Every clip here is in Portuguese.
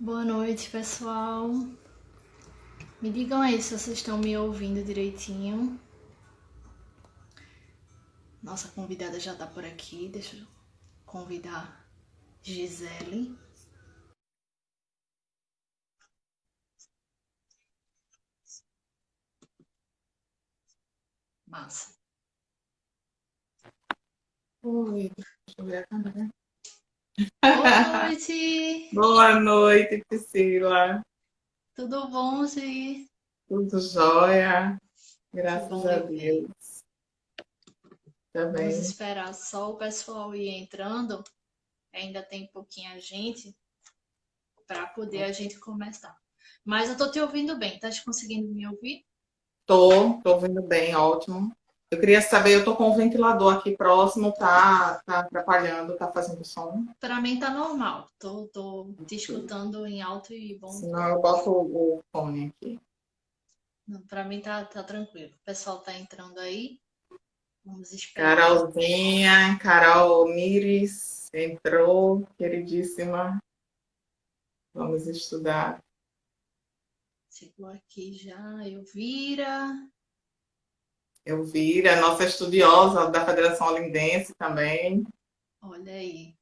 Boa noite, pessoal. Me digam aí se vocês estão me ouvindo direitinho. Nossa convidada já tá por aqui. Deixa eu convidar Gisele. Massa. Oi, deixa eu ver a câmera. Boa noite! Boa noite, Priscila. Tudo bom, Gi? Tudo jóia? Que Graças bom a lhe ver. Deus. Vamos Também. esperar só o pessoal ir entrando. Ainda tem pouquinha gente para poder a gente começar. Mas eu tô te ouvindo bem. Tá conseguindo me ouvir? Tô ouvindo bem, ótimo. Eu queria saber, eu tô com o ventilador aqui próximo, tá atrapalhando, tá fazendo som. Para mim tá normal. Tô te escutando em alto e bom Senão tom. eu boto o fone aqui. Não, pra mim tá tranquilo. O pessoal tá entrando aí. Vamos esperar. Carolzinha, Carol Mires, entrou, queridíssima. Vamos estudar. Chegou aqui já, Elvira. Elvira, nossa estudiosa da Federação Olindense também. Olha aí.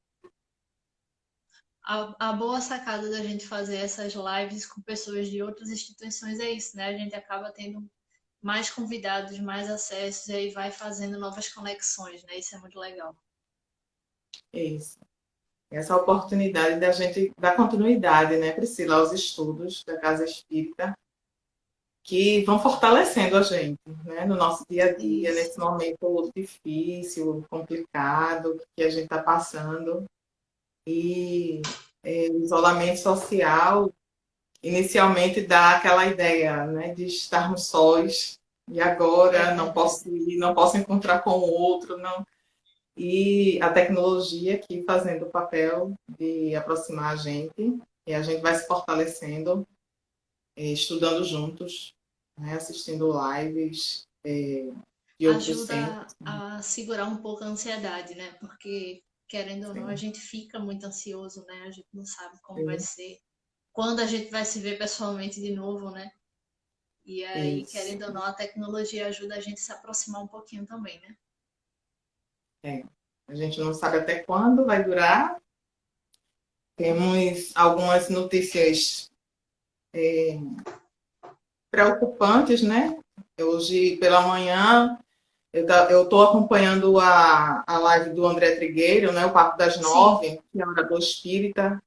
A boa sacada da gente fazer essas lives com pessoas de outras instituições é isso, né? A gente acaba tendo mais convidados, mais acessos e aí vai fazendo novas conexões, né? Isso é muito legal. Isso. Essa oportunidade da gente dar continuidade, né, Priscila, aos estudos da Casa Espírita, que vão fortalecendo a gente, né, no nosso dia a dia, Isso. nesse momento difícil, complicado que a gente está passando. E o isolamento social, inicialmente, dá aquela ideia, né, de estarmos sós, e É agora não verdade. posso ir, não posso encontrar com o outro, não. E a tecnologia aqui fazendo o papel de aproximar a gente, e a gente vai se fortalecendo, estudando juntos, né, assistindo lives de outros Ajuda centros. a segurar um pouco a ansiedade, né? Porque, querendo ou não, a Sim, gente fica muito ansioso, né? A gente não sabe como vai sim, ser, quando a gente vai se ver pessoalmente de novo, né? E aí, isso. querendo ou não, a tecnologia ajuda a gente a se aproximar um pouquinho também, né? É. A gente não sabe até quando vai durar. Temos algumas notícias preocupantes, né? Hoje pela manhã eu estou acompanhando a live do André Trigueiro, né? O Papo das Sim, Nove, que é a orador espírita.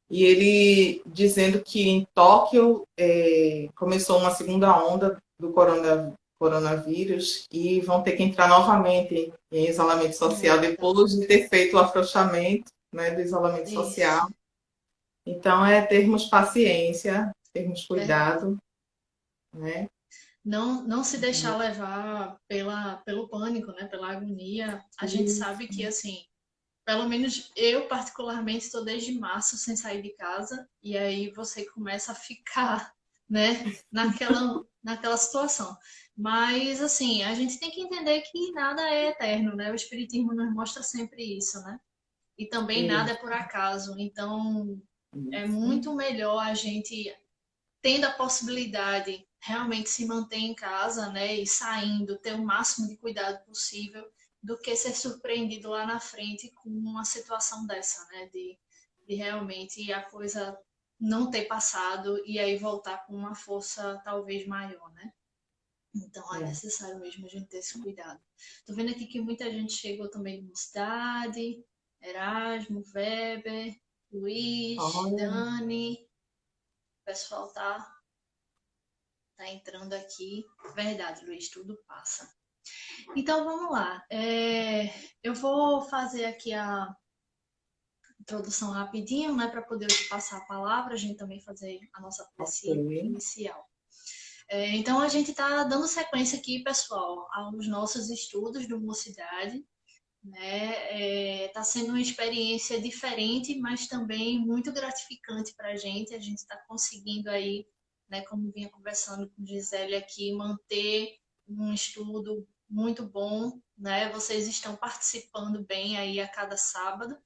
E ele dizendo que em Tóquio começou uma segunda onda do coronavírus e vão ter que entrar novamente em isolamento é social verdade. depois de ter feito o afrouxamento, né, do isolamento Isso, social. Então, é termos paciência, termos verdade. cuidado, né? Não se deixar levar pelo pânico, né? Pela agonia. A gente sabe Isso, que, assim, pelo menos eu, particularmente, estou desde março sem sair de casa, e aí você começa a ficar, né, naquela situação. Mas, assim, a gente tem que entender que nada é eterno, né? O Espiritismo nos mostra sempre isso, né? E também nada é isso, por acaso. Então, é isso. muito melhor a gente, tendo a possibilidade, realmente se manter em casa, né, e saindo, ter o máximo de cuidado possível, do que ser surpreendido lá na frente com uma situação dessa, né, de realmente a coisa não ter passado e aí voltar com uma força talvez maior, né? Então é É. necessário mesmo a gente ter esse cuidado. Tô vendo aqui que muita gente chegou também de Mocidade, Erasmo, Weber, Luiz, Olha, Dani. O pessoal tá entrando aqui. Verdade, Luiz, tudo passa. Então vamos lá. Eu vou fazer aqui a introdução rapidinho, né, para poder te passar a palavra, a gente também fazer a nossa ok. prece inicial. Então a gente está dando sequência aqui, pessoal, aos nossos estudos do Mocidade. Né? Tá sendo uma experiência diferente, mas também muito gratificante para a gente. A gente está conseguindo aí, né, como vinha conversando com Gisele aqui, manter um estudo muito bom, né? Vocês estão participando bem aí a cada sábado.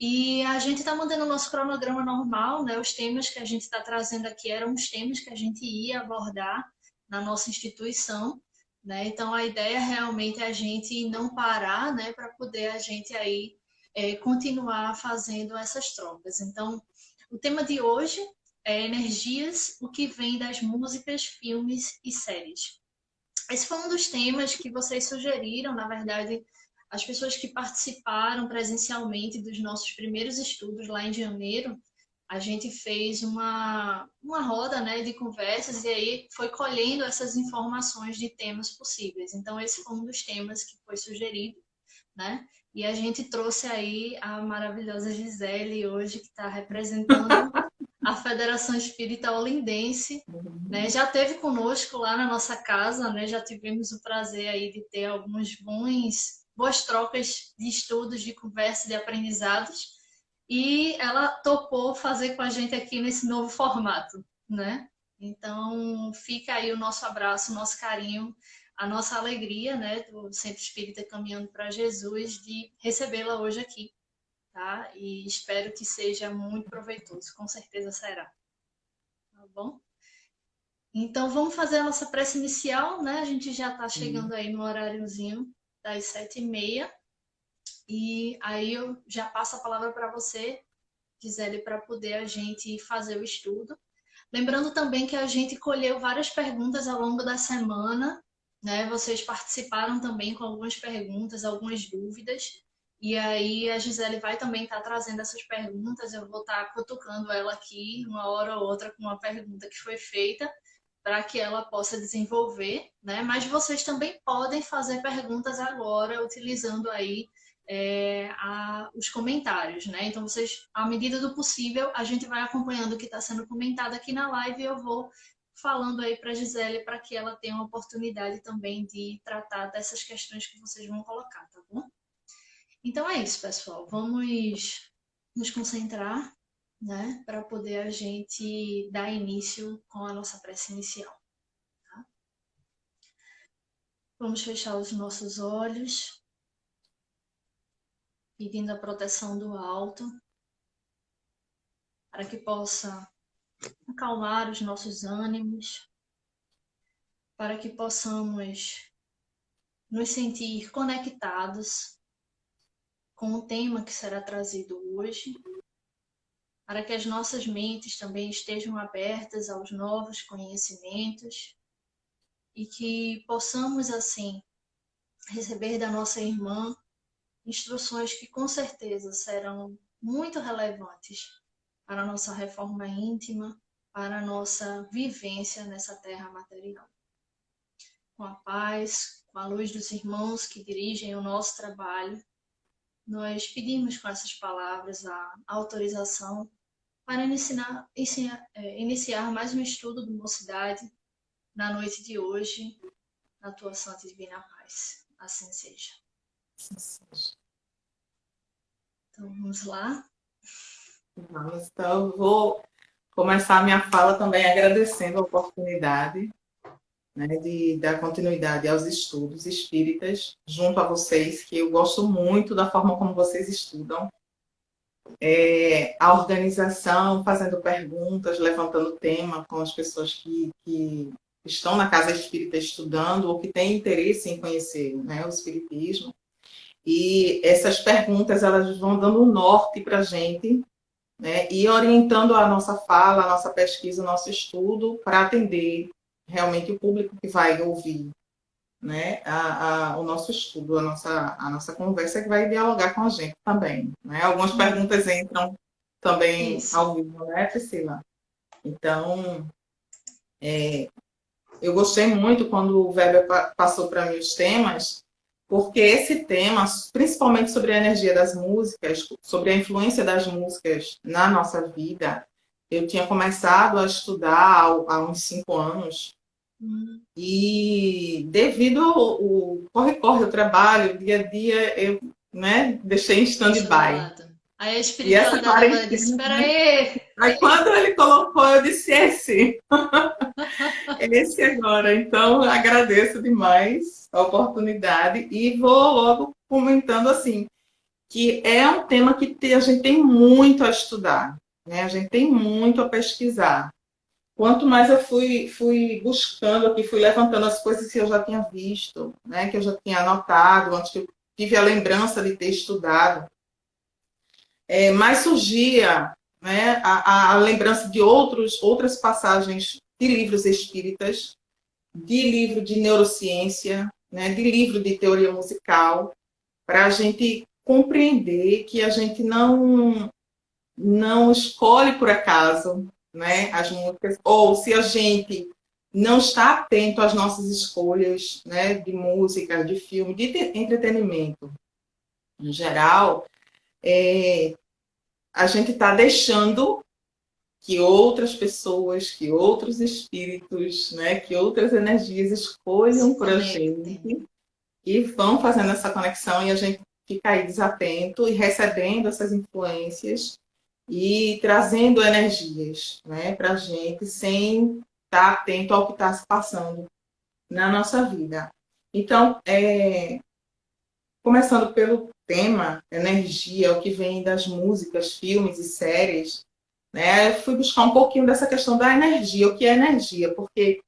E a gente está mantendo o nosso cronograma normal, né? Os temas que a gente está trazendo aqui eram os temas que a gente ia abordar na nossa instituição, né? Então a ideia realmente é a gente não parar, né? Para poder a gente aí continuar fazendo essas trocas. Então, o tema de hoje é energias, o que vem das músicas, filmes e séries. Esse foi um dos temas que vocês sugeriram, na verdade, as pessoas que participaram presencialmente dos nossos primeiros estudos lá em janeiro. A gente fez uma roda, né, de conversas e aí foi colhendo essas informações de temas possíveis. Então, esse foi um dos temas que foi sugerido, né? E a gente trouxe aí a maravilhosa Gisele hoje, que está representando a Federação Espírita Olindense, né? Já teve conosco lá na nossa casa, né? Já tivemos o prazer aí de ter boas trocas de estudos, de conversa, de aprendizados. E ela topou fazer com a gente aqui nesse novo formato, né? Então, fica aí o nosso abraço, o nosso carinho, a nossa alegria, né, do Centro Espírita Caminhando para Jesus, de recebê-la hoje aqui, tá? E espero que seja muito proveitoso, com certeza será. Tá bom? Então, vamos fazer a nossa prece inicial, né? A gente já está chegando aí no horáriozinho das 7h30. E aí eu já passo a palavra para você, Gisele, para poder a gente fazer o estudo. Lembrando também que a gente colheu várias perguntas ao longo da semana, né? Vocês participaram também com algumas perguntas, algumas dúvidas. E aí a Gisele vai também estar trazendo essas perguntas. Eu vou estar cutucando ela aqui uma hora ou outra com uma pergunta que foi feita para que ela possa desenvolver, né? Mas vocês também podem fazer perguntas agora utilizando aí os comentários, né? Então, vocês, à medida do possível, a gente vai acompanhando o que está sendo comentado aqui na live e eu vou falando aí para a Gisele para que ela tenha uma oportunidade também de tratar dessas questões que vocês vão colocar, tá bom? Então é isso, pessoal. Vamos nos concentrar, né, para poder a gente dar início com a nossa prece inicial. Tá? Vamos fechar os nossos olhos, pedindo a proteção do alto, para que possa acalmar os nossos ânimos, para que possamos nos sentir conectados com o tema que será trazido hoje, para que as nossas mentes também estejam abertas aos novos conhecimentos e que possamos, assim, receber da nossa irmã instruções que com certeza serão muito relevantes para a nossa reforma íntima, para a nossa vivência nessa terra material. Com a paz, com a luz dos irmãos que dirigem o nosso trabalho, nós pedimos com essas palavras a autorização para iniciar mais um estudo do Mocidade na noite de hoje, na tua santa e divina paz. Assim seja. Assim seja. Então, vamos lá. Então, eu vou começar a minha fala também agradecendo a oportunidade, né, de dar continuidade aos estudos espíritas junto a vocês, que eu gosto muito da forma como vocês estudam. A organização, fazendo perguntas, levantando tema com as pessoas que estão na casa espírita estudando ou que têm interesse em conhecer, né, o espiritismo. E essas perguntas elas vão dando um norte para a gente, né, e orientando a nossa fala, a nossa pesquisa, o nosso estudo para atender realmente o público que vai ouvir, né, o nosso estudo, a nossa conversa, que vai dialogar com a gente também. Né? Algumas perguntas entram também ao vivo, né, Priscila? Então, eu gostei muito quando o Weber passou para mim os temas, porque esse tema, principalmente sobre a energia das músicas, sobre a influência das músicas na nossa vida, eu tinha começado a estudar há uns 5 anos. E devido ao corre-corre, o trabalho, dia a dia, eu, né, deixei em stand-by. Aí a espiritualidade disse, espera aí! Aí quando ele colocou, eu disse, esse agora. Então, agradeço demais a oportunidade e vou logo comentando assim, que é um tema que a gente tem muito a estudar, né? A gente tem muito a pesquisar. Quanto mais eu fui buscando aqui, fui levantando as coisas que eu já tinha visto, né? Que eu já tinha anotado, antes que eu tive a lembrança de ter estudado, mais surgia, né, a lembrança de outras passagens de livros espíritas, de livro de neurociência, né, de livro de teoria musical, para a gente compreender que a gente não escolhe por acaso, né, as músicas, ou se a gente não está atento às nossas escolhas, né, de música, de filme, de entretenimento em geral, a gente está deixando que outras pessoas, que outros espíritos, né, que outras energias escolham Se por a conectem. gente e vão fazendo essa conexão e a gente fica aí desatento e recebendo essas influências e trazendo energias, né, para a gente sem estar atento ao que está se passando na nossa vida. Então, começando pelo tema, energia, o que vem das músicas, filmes e séries, né? Eu fui buscar um pouquinho dessa questão da energia, o que é energia, porque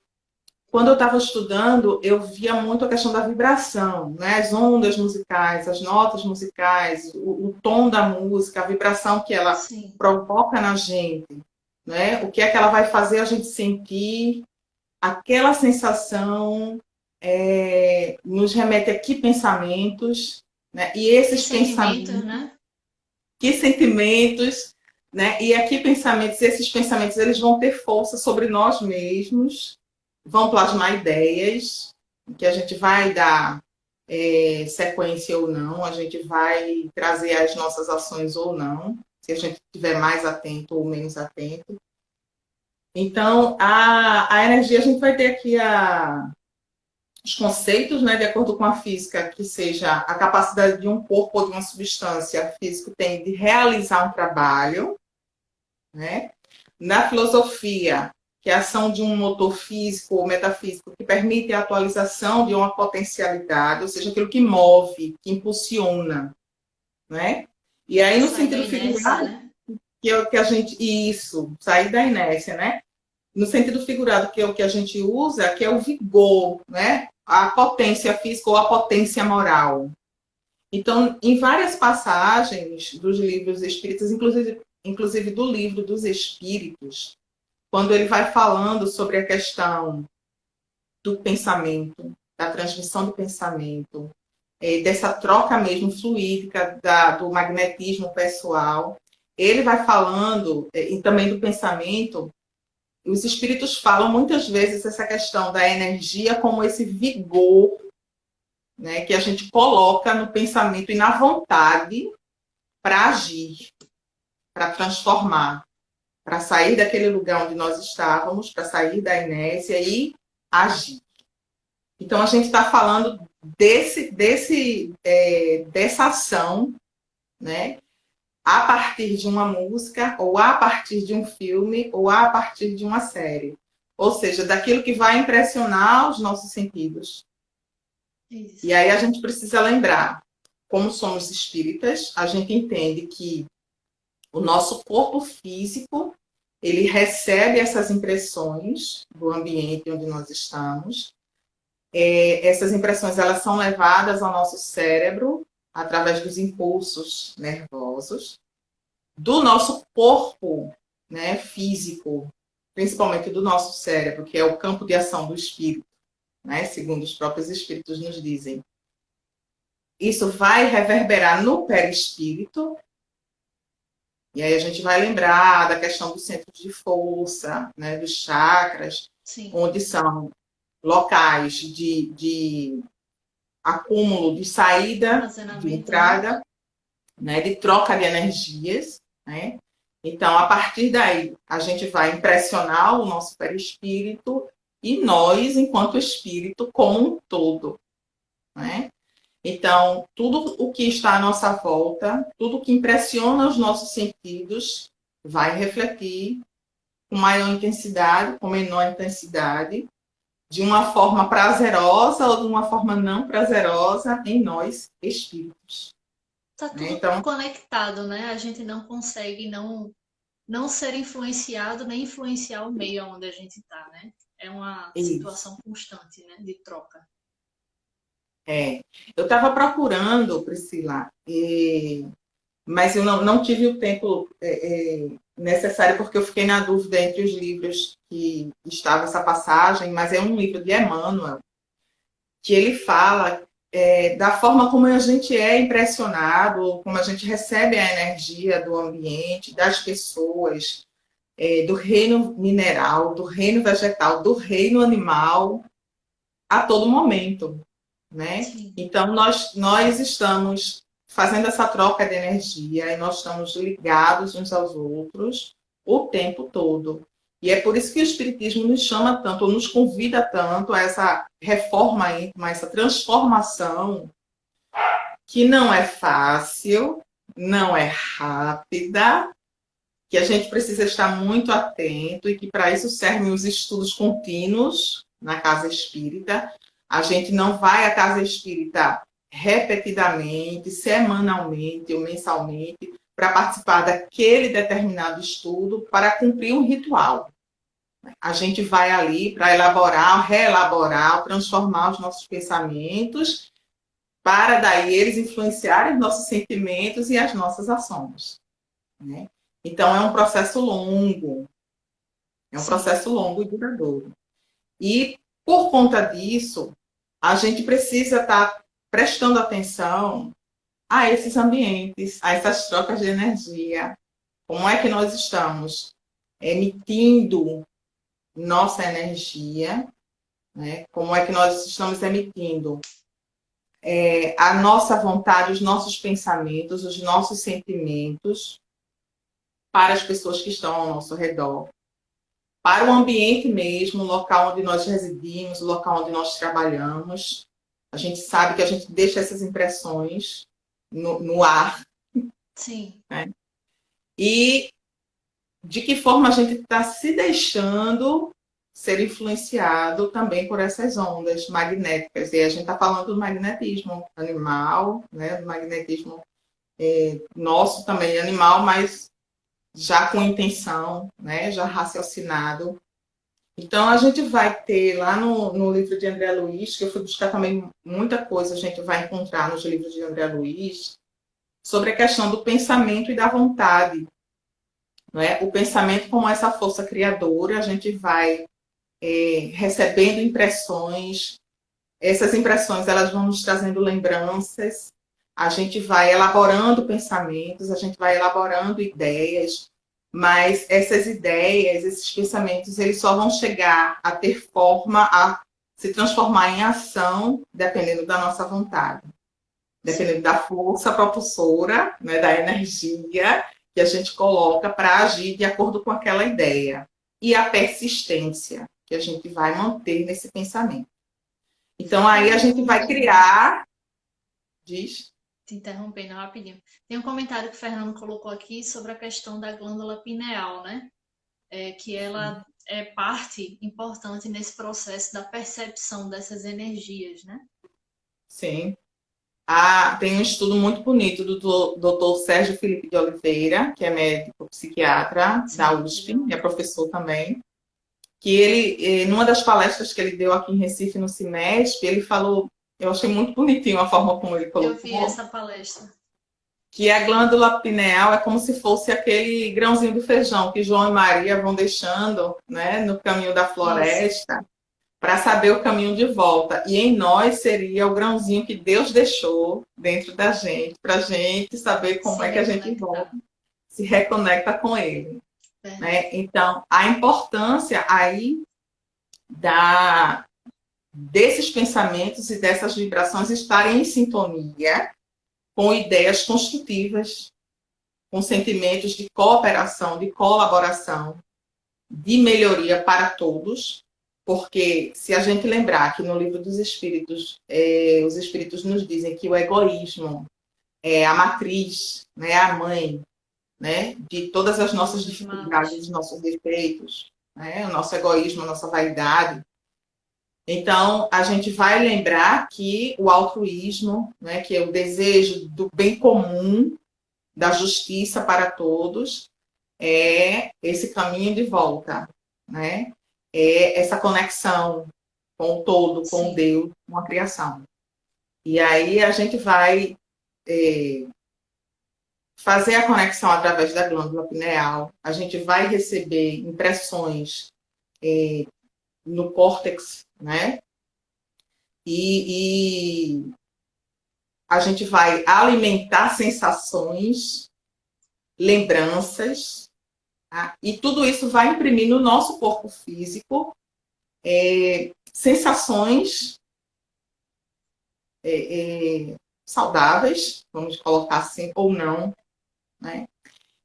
quando eu estava estudando, eu via muito a questão da vibração, né? As ondas musicais, as notas musicais, o tom da música, a vibração que ela Sim. provoca na gente, né? O que é que ela vai fazer a gente sentir, aquela sensação nos remete a que pensamentos, né? E Que esses sentimento, pensamentos, né? que sentimentos, né? E aqui pensamentos, esses pensamentos, eles vão ter força sobre nós mesmos, vão plasmar ideias que a gente vai dar sequência ou não, a gente vai trazer as nossas ações ou não, se a gente estiver mais atento ou menos atento. Então, a energia, a gente vai ter aqui os conceitos, né, de acordo com a física, que seja a capacidade de um corpo ou de uma substância física tem de realizar um trabalho, né? Na filosofia, que é a ação de um motor físico ou metafísico que permite a atualização de uma potencialidade, ou seja, aquilo que move, que impulsiona, né? E aí, no Sai da sentido inércia, figurado, né? que a gente... Isso, sair da inércia, né? No sentido figurado, que é o que a gente usa, que é o vigor, né? A potência física ou a potência moral. Então, em várias passagens dos livros espíritas, inclusive do livro dos Espíritos, quando ele vai falando sobre a questão do pensamento, da transmissão do pensamento, dessa troca mesmo fluídica do magnetismo pessoal, ele vai falando, e também do pensamento. Os espíritos falam muitas vezes essa questão da energia como esse vigor, né, que a gente coloca no pensamento e na vontade para agir, para transformar, para sair daquele lugar onde nós estávamos, para sair da inércia e agir. Então, a gente está falando dessa ação, né, a partir de uma música, ou a partir de um filme, ou a partir de uma série. Ou seja, daquilo que vai impressionar os nossos sentidos. Isso. E aí a gente precisa lembrar, como somos espíritas, a gente entende que o nosso corpo físico, ele recebe essas impressões do ambiente onde nós estamos. Essas impressões, elas são levadas ao nosso cérebro através dos impulsos nervosos, do nosso corpo, né, físico, principalmente do nosso cérebro, que é o campo de ação do espírito, né, segundo os próprios espíritos nos dizem. Isso vai reverberar no perispírito, e aí a gente vai lembrar da questão dos centros de força, né, dos chakras, Sim. onde são locais de acúmulo, de saída, de Armazenamento, né? entrada, né, de troca de energias, né? Então, a partir daí, a gente vai impressionar o nosso perispírito e nós, enquanto espírito, como um todo, né? Então, tudo o que está à nossa volta, tudo que impressiona os nossos sentidos, vai refletir com maior intensidade, com menor intensidade, de uma forma prazerosa ou de uma forma não prazerosa em nós, espíritos. Tá né? tudo Então, conectado, né? A gente não consegue não ser influenciado nem influenciar o meio onde a gente está, né? É uma isso. situação constante, né? De troca. É. Eu estava procurando, Priscila, mas eu não tive o tempo necessário, porque eu fiquei na dúvida entre os livros que estava essa passagem, mas é um livro de Emmanuel, que ele fala da forma como a gente é impressionado, como a gente recebe a energia do ambiente, das pessoas, do reino mineral, do reino vegetal, do reino animal, a todo momento, né? Sim, Então, nós estamos fazendo essa troca de energia e nós estamos ligados uns aos outros o tempo todo. E é por isso que o Espiritismo nos chama tanto, ou nos convida tanto a essa reforma íntima, essa transformação, que não é fácil, não é rápida, que a gente precisa estar muito atento e que para isso servem os estudos contínuos na casa espírita. A gente não vai à casa espírita repetidamente, semanalmente ou mensalmente para participar daquele determinado estudo para cumprir um ritual. A gente vai ali para elaborar, reelaborar, transformar os nossos pensamentos para daí eles influenciarem os nossos sentimentos e as nossas ações, né? Então, é um sim, processo longo e duradouro. E, por conta disso, a gente precisa estar prestando atenção a esses ambientes, a essas trocas de energia. Como é que nós estamos emitindo nossa energia, né? Como é que nós estamos emitindo a nossa vontade, os nossos pensamentos, os nossos sentimentos para as pessoas que estão ao nosso redor, para o ambiente mesmo, o local onde nós residimos, o local onde nós trabalhamos. A gente sabe que a gente deixa essas impressões no ar, sim. né? E de que forma a gente está se deixando ser influenciado também por essas ondas magnéticas. E a gente está falando do magnetismo animal, né? Do magnetismo nosso também animal, mas já com intenção, né? Já raciocinado. Então, a gente vai ter lá no livro de André Luiz, que eu fui buscar também muita coisa, a gente vai encontrar nos livros de André Luiz, sobre a questão do pensamento e da vontade. Não é? O pensamento como essa força criadora, a gente vai recebendo impressões, essas impressões elas vão nos trazendo lembranças, a gente vai elaborando pensamentos, a gente vai elaborando ideias, mas essas ideias, esses pensamentos, eles só vão chegar a ter forma, a se transformar em ação, dependendo da nossa vontade, Sim, dependendo da força propulsora, né, da energia que a gente coloca para agir de acordo com aquela ideia. E a persistência que a gente vai manter nesse pensamento. Então, aí a gente vai criar, diz, te interrompendo rapidinho. Tem um comentário que o Fernando colocou aqui sobre a questão da glândula pineal, né? Que ela é parte importante nesse processo da percepção dessas energias, né? sim. Tem um estudo muito bonito do Dr. Sérgio Felipe de Oliveira, que é médico psiquiatra da Sim, USP, legal. é professor também, que ele, numa das palestras que ele deu aqui em Recife, no Cimesp, ele falou, eu achei muito bonitinho a forma como ele Eu vi colocou, essa palestra. que a glândula pineal é como se fosse aquele grãozinho do feijão que João e Maria vão deixando, né, no caminho da Isso, floresta, para saber o caminho de volta. E em nós seria o grãozinho que Deus deixou dentro da gente, para a gente saber como se é que a gente volta, reconectar. se reconecta com ele. Verdade. Né? Então, a importância aí da, desses pensamentos e dessas vibrações estarem em sintonia com ideias construtivas, com sentimentos de cooperação, de colaboração, de melhoria para todos, porque se a gente lembrar que no livro dos Espíritos, os Espíritos nos dizem que o egoísmo é a matriz, né, a mãe, né, de todas as nossas Todos os dificuldades, males. dos nossos defeitos, né, o nosso egoísmo, a nossa vaidade. Então, a gente vai lembrar que o altruísmo, né, que é o desejo do bem comum, da justiça para todos, é esse caminho de volta, né? É essa conexão com o todo, com o Sim, Deus, com a criação. E aí a gente vai é, fazer a conexão através da glândula pineal, a gente vai receber impressões no córtex, né? E a gente vai alimentar sensações, lembranças, tá? E tudo isso vai imprimir no nosso corpo físico sensações saudáveis, vamos colocar assim, ou não, né?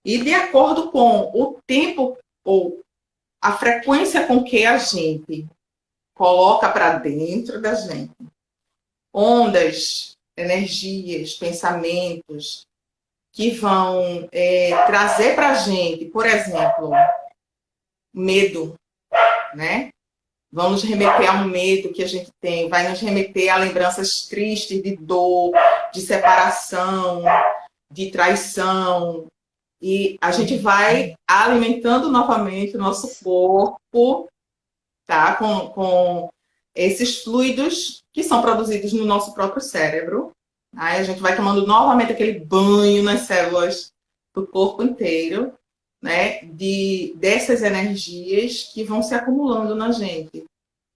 E de acordo com o tempo ou a frequência com que a gente coloca para dentro da gente ondas, energias, pensamentos que vão trazer para a gente, por exemplo, medo, né? Vão nos remeter a um medo que a gente tem, vai nos remeter a lembranças tristes de dor, de separação, de traição. E a gente vai alimentando novamente o nosso corpo, tá? Com esses fluidos que são produzidos no nosso próprio cérebro. Aí a gente vai tomando novamente aquele banho nas células do corpo inteiro, né? Dessas energias que vão se acumulando na gente.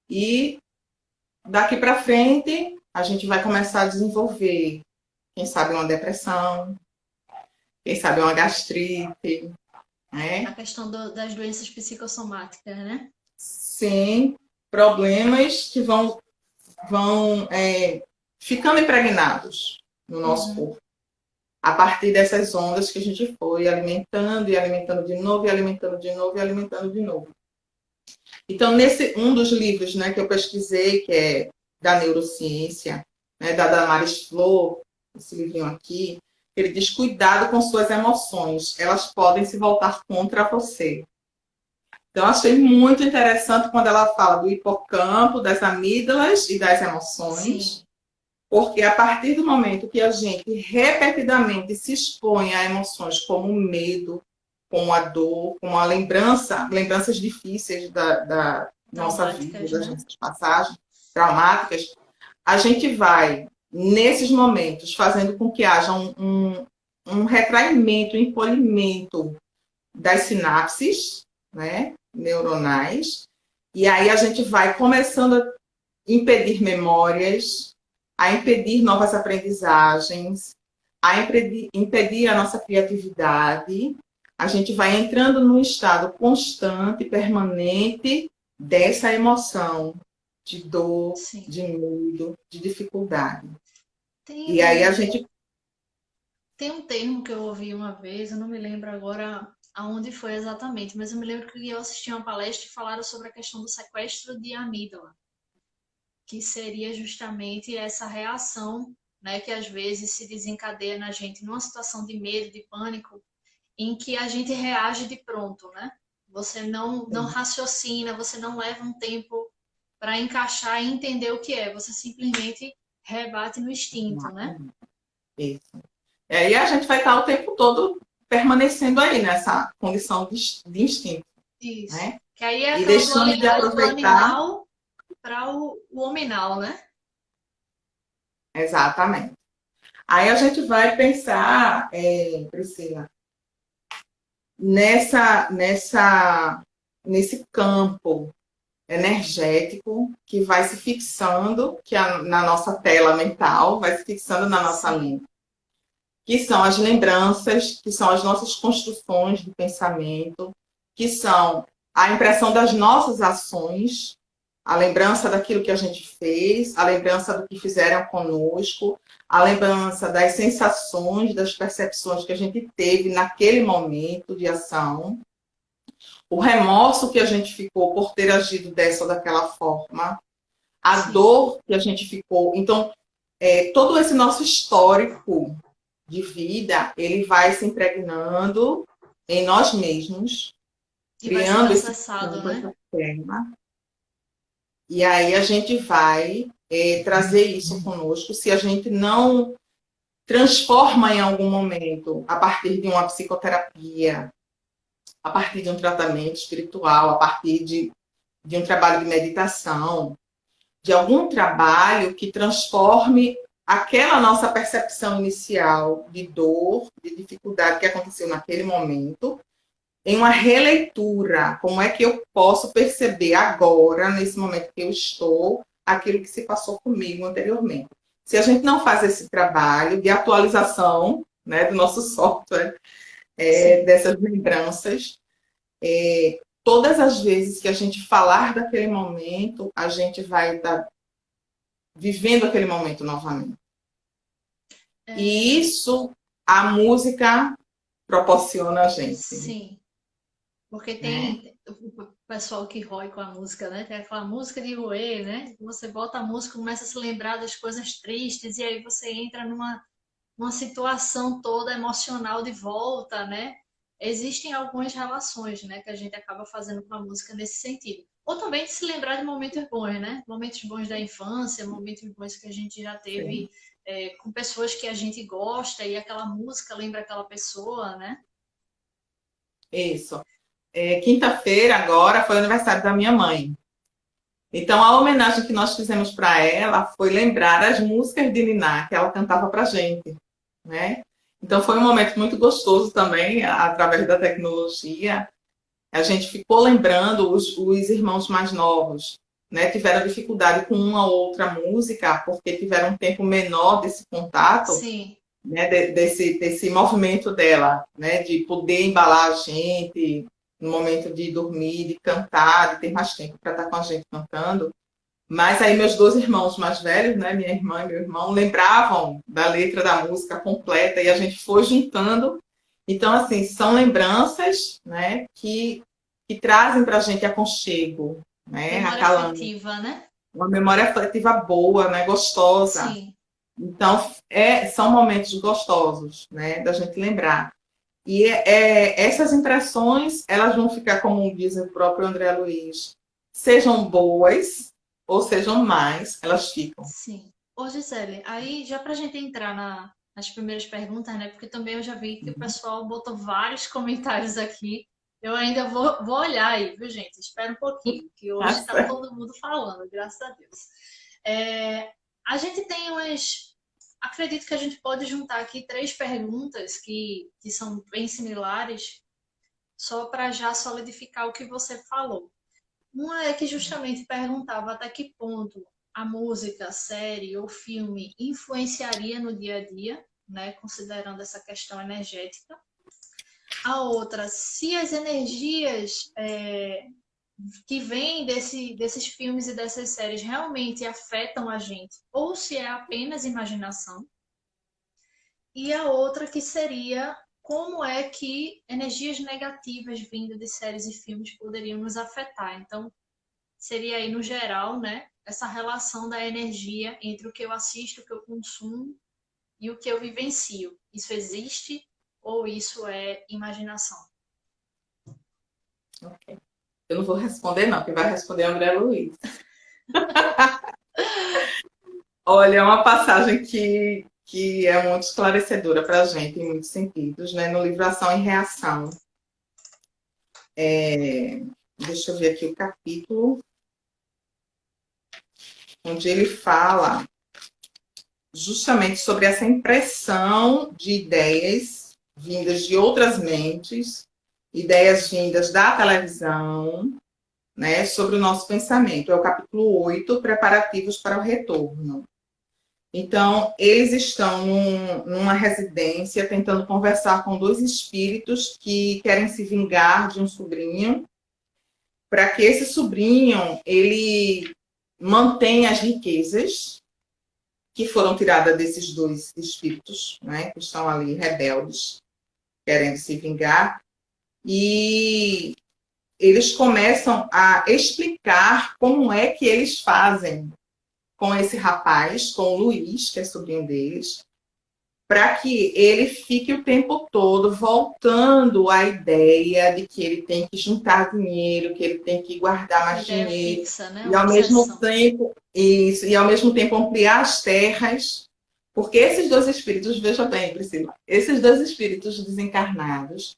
E daqui para frente, a gente vai começar a desenvolver, quem sabe, uma depressão, quem sabe, uma gastrite, a né? questão das doenças psicossomáticas, né? Sem problemas que vão ficando impregnados no nosso Uhum. corpo. A partir dessas ondas que a gente foi alimentando e alimentando de novo, e alimentando de novo, e alimentando de novo. Então, nesse um dos livros, né, que eu pesquisei, que é da neurociência, né, da Damaris Flor, esse livrinho aqui, ele diz: cuidado com suas emoções, elas podem se voltar contra você. Então, achei muito interessante quando ela fala do hipocampo, das amígdalas e das emoções, Sim, porque a partir do momento que a gente repetidamente se expõe a emoções como o medo, como a dor, como a lembrança, lembranças difíceis da nossa vida, traumáticas, das né? nossas passagens traumáticas, a gente vai, nesses momentos, fazendo com que haja um retraimento, um encolhimento das sinapses, né, neuronais, e aí a gente vai começando a impedir memórias, a impedir novas aprendizagens, a impedir a nossa criatividade. A gente vai entrando num estado constante, permanente dessa emoção de dor, Sim. de medo, de dificuldade. Tem E aí a um, gente. tem um termo que eu ouvi uma vez, eu não me lembro agora aonde foi exatamente, mas eu me lembro que eu assisti uma palestra e falaram sobre a questão do sequestro de amígdala, que seria justamente essa reação, né, que às vezes se desencadeia na gente numa situação de medo, de pânico, em que a gente reage de pronto, né? Você não raciocina, você não leva um tempo para encaixar e entender o que é, você simplesmente rebate no instinto, né? Isso. E aí a gente vai estar o tempo todo permanecendo aí nessa condição de instinto, Isso. né? Que aí é E aquela deixando de dualidade do aproveitar. animal para o hominal, né? Exatamente. Aí a gente vai pensar, Priscila, nesse campo energético que vai se fixando, na nossa tela mental, vai se fixando na nossa Sim, mente, que são as lembranças, que são as nossas construções de pensamento, que são a impressão das nossas ações, a lembrança daquilo que a gente fez, a lembrança do que fizeram conosco, a lembrança das sensações, das percepções que a gente teve naquele momento de ação, o remorso que a gente ficou por ter agido dessa ou daquela forma, a sim. dor que a gente ficou. Então, todo esse nosso histórico de vida, ele vai se impregnando em nós mesmos, E vai ser criando esse processado, campo, né? essa forma. E aí a gente vai trazer isso conosco se a gente não transforma em algum momento, a partir de uma psicoterapia, a partir de um tratamento espiritual, a partir de um trabalho de meditação, de algum trabalho que transforme aquela nossa percepção inicial de dor, de dificuldade que aconteceu naquele momento, em uma releitura. Como é que eu posso perceber agora, nesse momento que eu estou, aquilo que se passou comigo anteriormente? Se a gente não faz esse trabalho de atualização, né, do nosso software, dessas lembranças, todas as vezes que a gente falar daquele momento, a gente vai estar vivendo aquele momento novamente. E isso a música proporciona a gente. Sim, porque Né? tem o pessoal que rói com a música, né? Tem aquela música de roer, né? Você bota a música, começa a se lembrar das coisas tristes e aí você entra numa situação toda emocional de volta, né? Existem algumas relações, né, que a gente acaba fazendo com a música nesse sentido. Ou também de se lembrar de momentos bons, né? Momentos bons da infância, momentos bons que a gente já Sim. teve com pessoas que a gente gosta e aquela música lembra aquela pessoa, né? Isso. Quinta-feira agora foi o aniversário da minha mãe. Então, a homenagem que nós fizemos para ela foi lembrar as músicas de Niná que ela cantava para a gente, né? Então, foi um momento muito gostoso também, através da tecnologia. A gente ficou lembrando os irmãos mais novos, né? Tiveram dificuldade com uma ou outra música, porque tiveram um tempo menor desse contato, Sim, né? Desse movimento dela, né? De poder embalar a gente no momento de dormir, de cantar, de ter mais tempo para estar com a gente cantando. Mas aí meus dois irmãos mais velhos, né, minha irmã e meu irmão, lembravam da letra da música completa e a gente foi juntando. Então, assim, são lembranças, né, que trazem para a gente aconchego, né, memória acalando. afetiva, né? Uma memória afetiva boa, né, gostosa. Sim, Então, são momentos gostosos, né, da gente lembrar. E essas impressões, elas vão ficar, como diz o próprio André Luiz, sejam boas ou sejam mais, elas ficam. sim. Ô, Gisele, aí já pra gente entrar nas primeiras perguntas, né? Porque também eu já vi que o pessoal botou vários comentários aqui. Eu ainda vou olhar aí, viu, gente? Espera um pouquinho, que Tá hoje tá certo. todo mundo falando, graças a Deus. É, a gente tem umas. Acredito que a gente pode juntar aqui três perguntas que são bem similares, só para já solidificar o que você falou. Uma é que justamente perguntava até que ponto a música, a série ou filme influenciaria no dia a dia, né, considerando essa questão energética. A outra, se as energias que vêm desses filmes e dessas séries realmente afetam a gente, ou se é apenas imaginação. E a outra que seria como é que energias negativas vindo de séries e filmes poderiam nos afetar. Então, seria aí no geral, né, essa relação da energia entre o que eu assisto, o que eu consumo e o que eu vivencio. Isso existe ou isso é imaginação? Okay. Eu não vou responder, não, quem vai responder é o André Luiz. Olha, é uma passagem que é muito esclarecedora para a gente, em muitos sentidos, né? No livro Ação e Reação. Deixa eu ver aqui o capítulo, onde ele fala justamente sobre essa impressão de ideias vindas de outras mentes, ideias vindas da televisão, né, sobre o nosso pensamento. É o capítulo 8, Preparativos para o Retorno. Então, eles estão numa residência tentando conversar com dois espíritos que querem se vingar de um sobrinho, para que esse sobrinho ele mantenha as riquezas que foram tiradas desses dois espíritos, né, que estão ali rebeldes, querendo se vingar, e eles começam a explicar como é que eles fazem com esse rapaz, com o Luiz, que é sobrinho deles, para que ele fique o tempo todo voltando à ideia de que ele tem que juntar dinheiro, que ele tem que guardar A mais ideia dinheiro, fixa, né? e Uma ao mesmo obsessão. tempo isso, e ao mesmo tempo ampliar as terras, porque esses dois espíritos, veja bem, Priscila, esses dois espíritos desencarnados,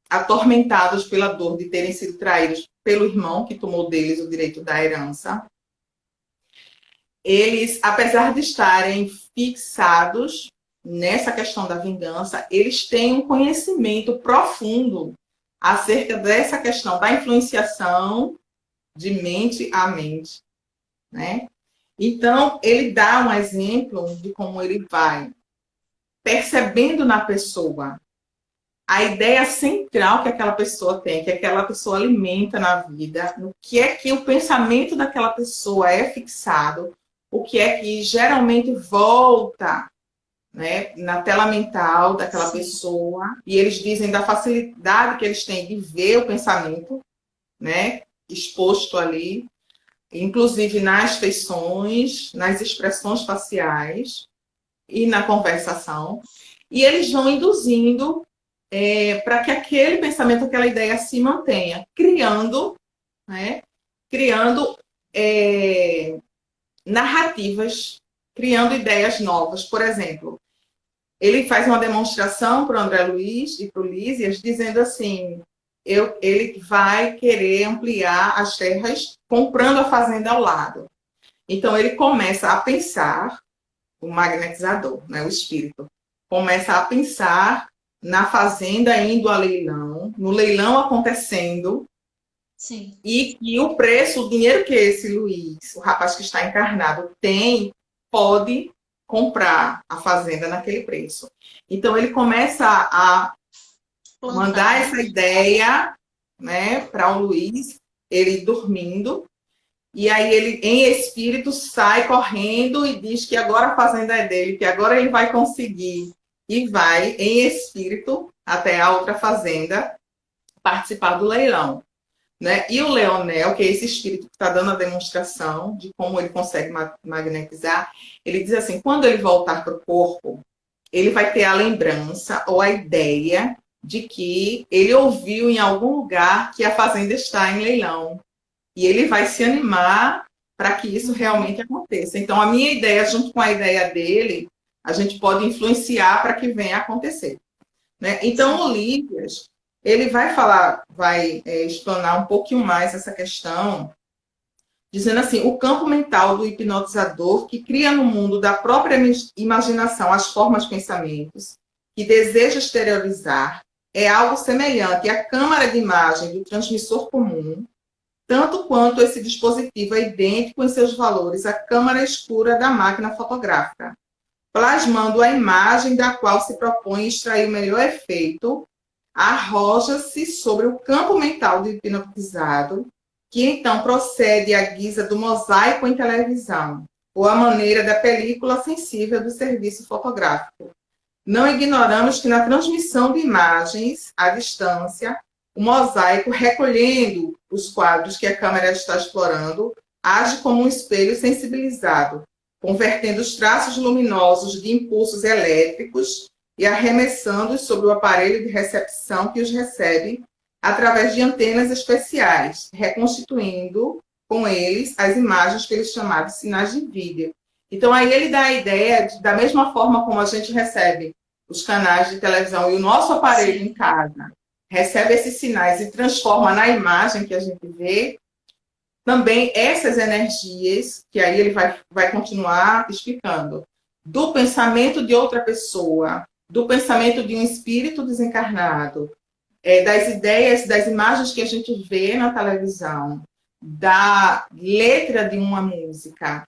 atormentados pela dor de terem sido traídos pelo irmão que tomou deles o direito da herança, eles, apesar de estarem fixados nessa questão da vingança, eles têm um conhecimento profundo acerca dessa questão da influenciação de mente a mente, né? Então, ele dá um exemplo de como ele vai percebendo na pessoa a ideia central que aquela pessoa tem, que aquela pessoa alimenta na vida, no que é que o pensamento daquela pessoa é fixado, o que é que geralmente volta, né, na tela mental daquela Sim. pessoa, e eles dizem da facilidade que eles têm de ver o pensamento, né, exposto ali, inclusive nas feições, nas expressões faciais e na conversação, e eles vão induzindo para que aquele pensamento, aquela ideia se mantenha, criando, né, criando narrativas, criando ideias novas. Por exemplo, ele faz uma demonstração para o André Luiz e para o Lísias, dizendo assim, ele vai querer ampliar as terras comprando a fazenda ao lado. Então, ele começa a pensar, o magnetizador, né, o espírito, começa a pensar na fazenda indo a leilão, no leilão acontecendo, Sim. e que o preço, o dinheiro que esse Luiz, o rapaz que está encarnado, tem, pode comprar a fazenda naquele preço. Então, ele começa a mandar Plantar, né? essa ideia, né, para o Luiz, ele dormindo, e aí ele, em espírito, sai correndo e diz que agora a fazenda é dele, que agora ele vai conseguir. E vai, em espírito, até a outra fazenda, participar do leilão. Né? E o Leonel, que é esse espírito que está dando a demonstração de como ele consegue magnetizar, ele diz assim, quando ele voltar para o corpo, ele vai ter a lembrança ou a ideia de que ele ouviu em algum lugar que a fazenda está em leilão. E ele vai se animar para que isso realmente aconteça. Então, a minha ideia, junto com a ideia dele, a gente pode influenciar para que venha a acontecer. Né? Então, o Lívias, ele vai falar, vai explanar um pouquinho mais essa questão, dizendo assim, o campo mental do hipnotizador que cria no mundo da própria imaginação as formas de pensamentos, que deseja exteriorizar, é algo semelhante à câmara de imagem do transmissor comum, tanto quanto esse dispositivo é idêntico em seus valores à câmara escura da máquina fotográfica, plasmando a imagem da qual se propõe extrair o melhor efeito, arroja-se sobre o campo mental do hipnotizado, que então procede à guisa do mosaico em televisão, ou à maneira da película sensível do serviço fotográfico. Não ignoramos que na transmissão de imagens à distância, o mosaico, recolhendo os quadros que a câmera está explorando, age como um espelho sensibilizado, convertendo os traços luminosos de impulsos elétricos e arremessando-os sobre o aparelho de recepção que os recebe através de antenas especiais, reconstituindo com eles as imagens que eles chamaram de sinais de vídeo. Então, aí ele dá a ideia de, da mesma forma como a gente recebe os canais de televisão e o nosso aparelho em casa recebe esses sinais e transforma na imagem que a gente vê, também essas energias, que aí ele vai continuar explicando, do pensamento de outra pessoa, do pensamento de um espírito desencarnado, das ideias, das imagens que a gente vê na televisão, da letra de uma música,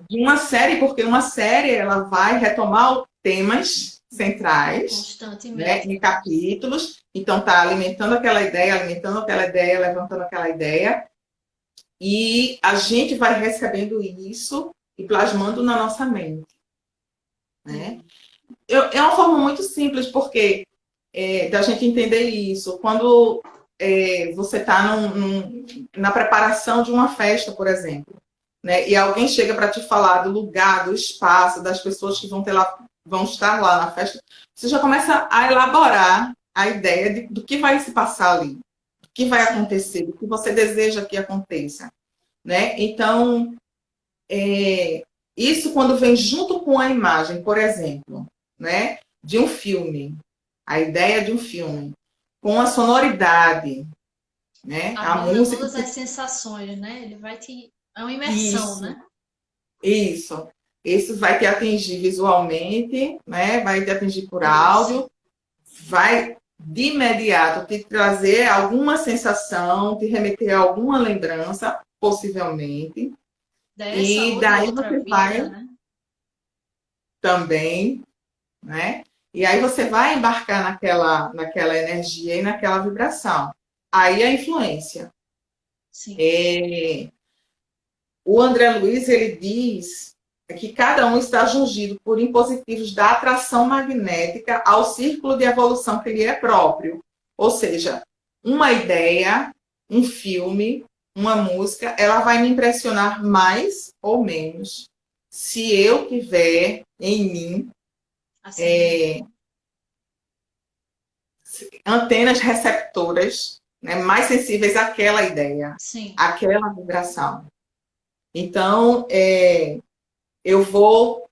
de uma série, porque uma série ela vai retomar temas centrais, né, em capítulos, então está alimentando aquela ideia, levantando aquela ideia, e a gente vai recebendo isso e plasmando na nossa mente. Né? É uma forma muito simples, porque da gente entender isso. Quando você está na preparação de uma festa, por exemplo, né? E alguém chega para te falar do lugar, do espaço, das pessoas que vão estar lá na festa, você já começa a elaborar a ideia do que vai se passar ali, do que vai acontecer, do que você deseja que aconteça, né? Então, isso quando vem junto com a imagem, por exemplo, né, de um filme, a ideia de um filme, com a sonoridade, né, a Aborda música. todas as sensações, né? Ele vai te. É uma imersão, Isso, né? isso. Isso vai te atingir visualmente, né, vai te atingir por Isso. áudio, vai de imediato te trazer alguma sensação, te remeter a alguma lembrança, possivelmente, Dessa e ou de daí outra você vida, vai né? também, né? E aí você vai embarcar naquela energia e naquela vibração. Aí a influência. Sim. É, o André Luiz, ele diz que cada um está jungido por impositivos da atração magnética ao círculo de evolução que lhe é próprio. Ou seja, uma ideia, um filme, uma música, ela vai me impressionar mais ou menos se eu tiver em mim Assim, antenas receptoras, né, mais sensíveis àquela ideia, sim. àquela vibração. Então, eu vou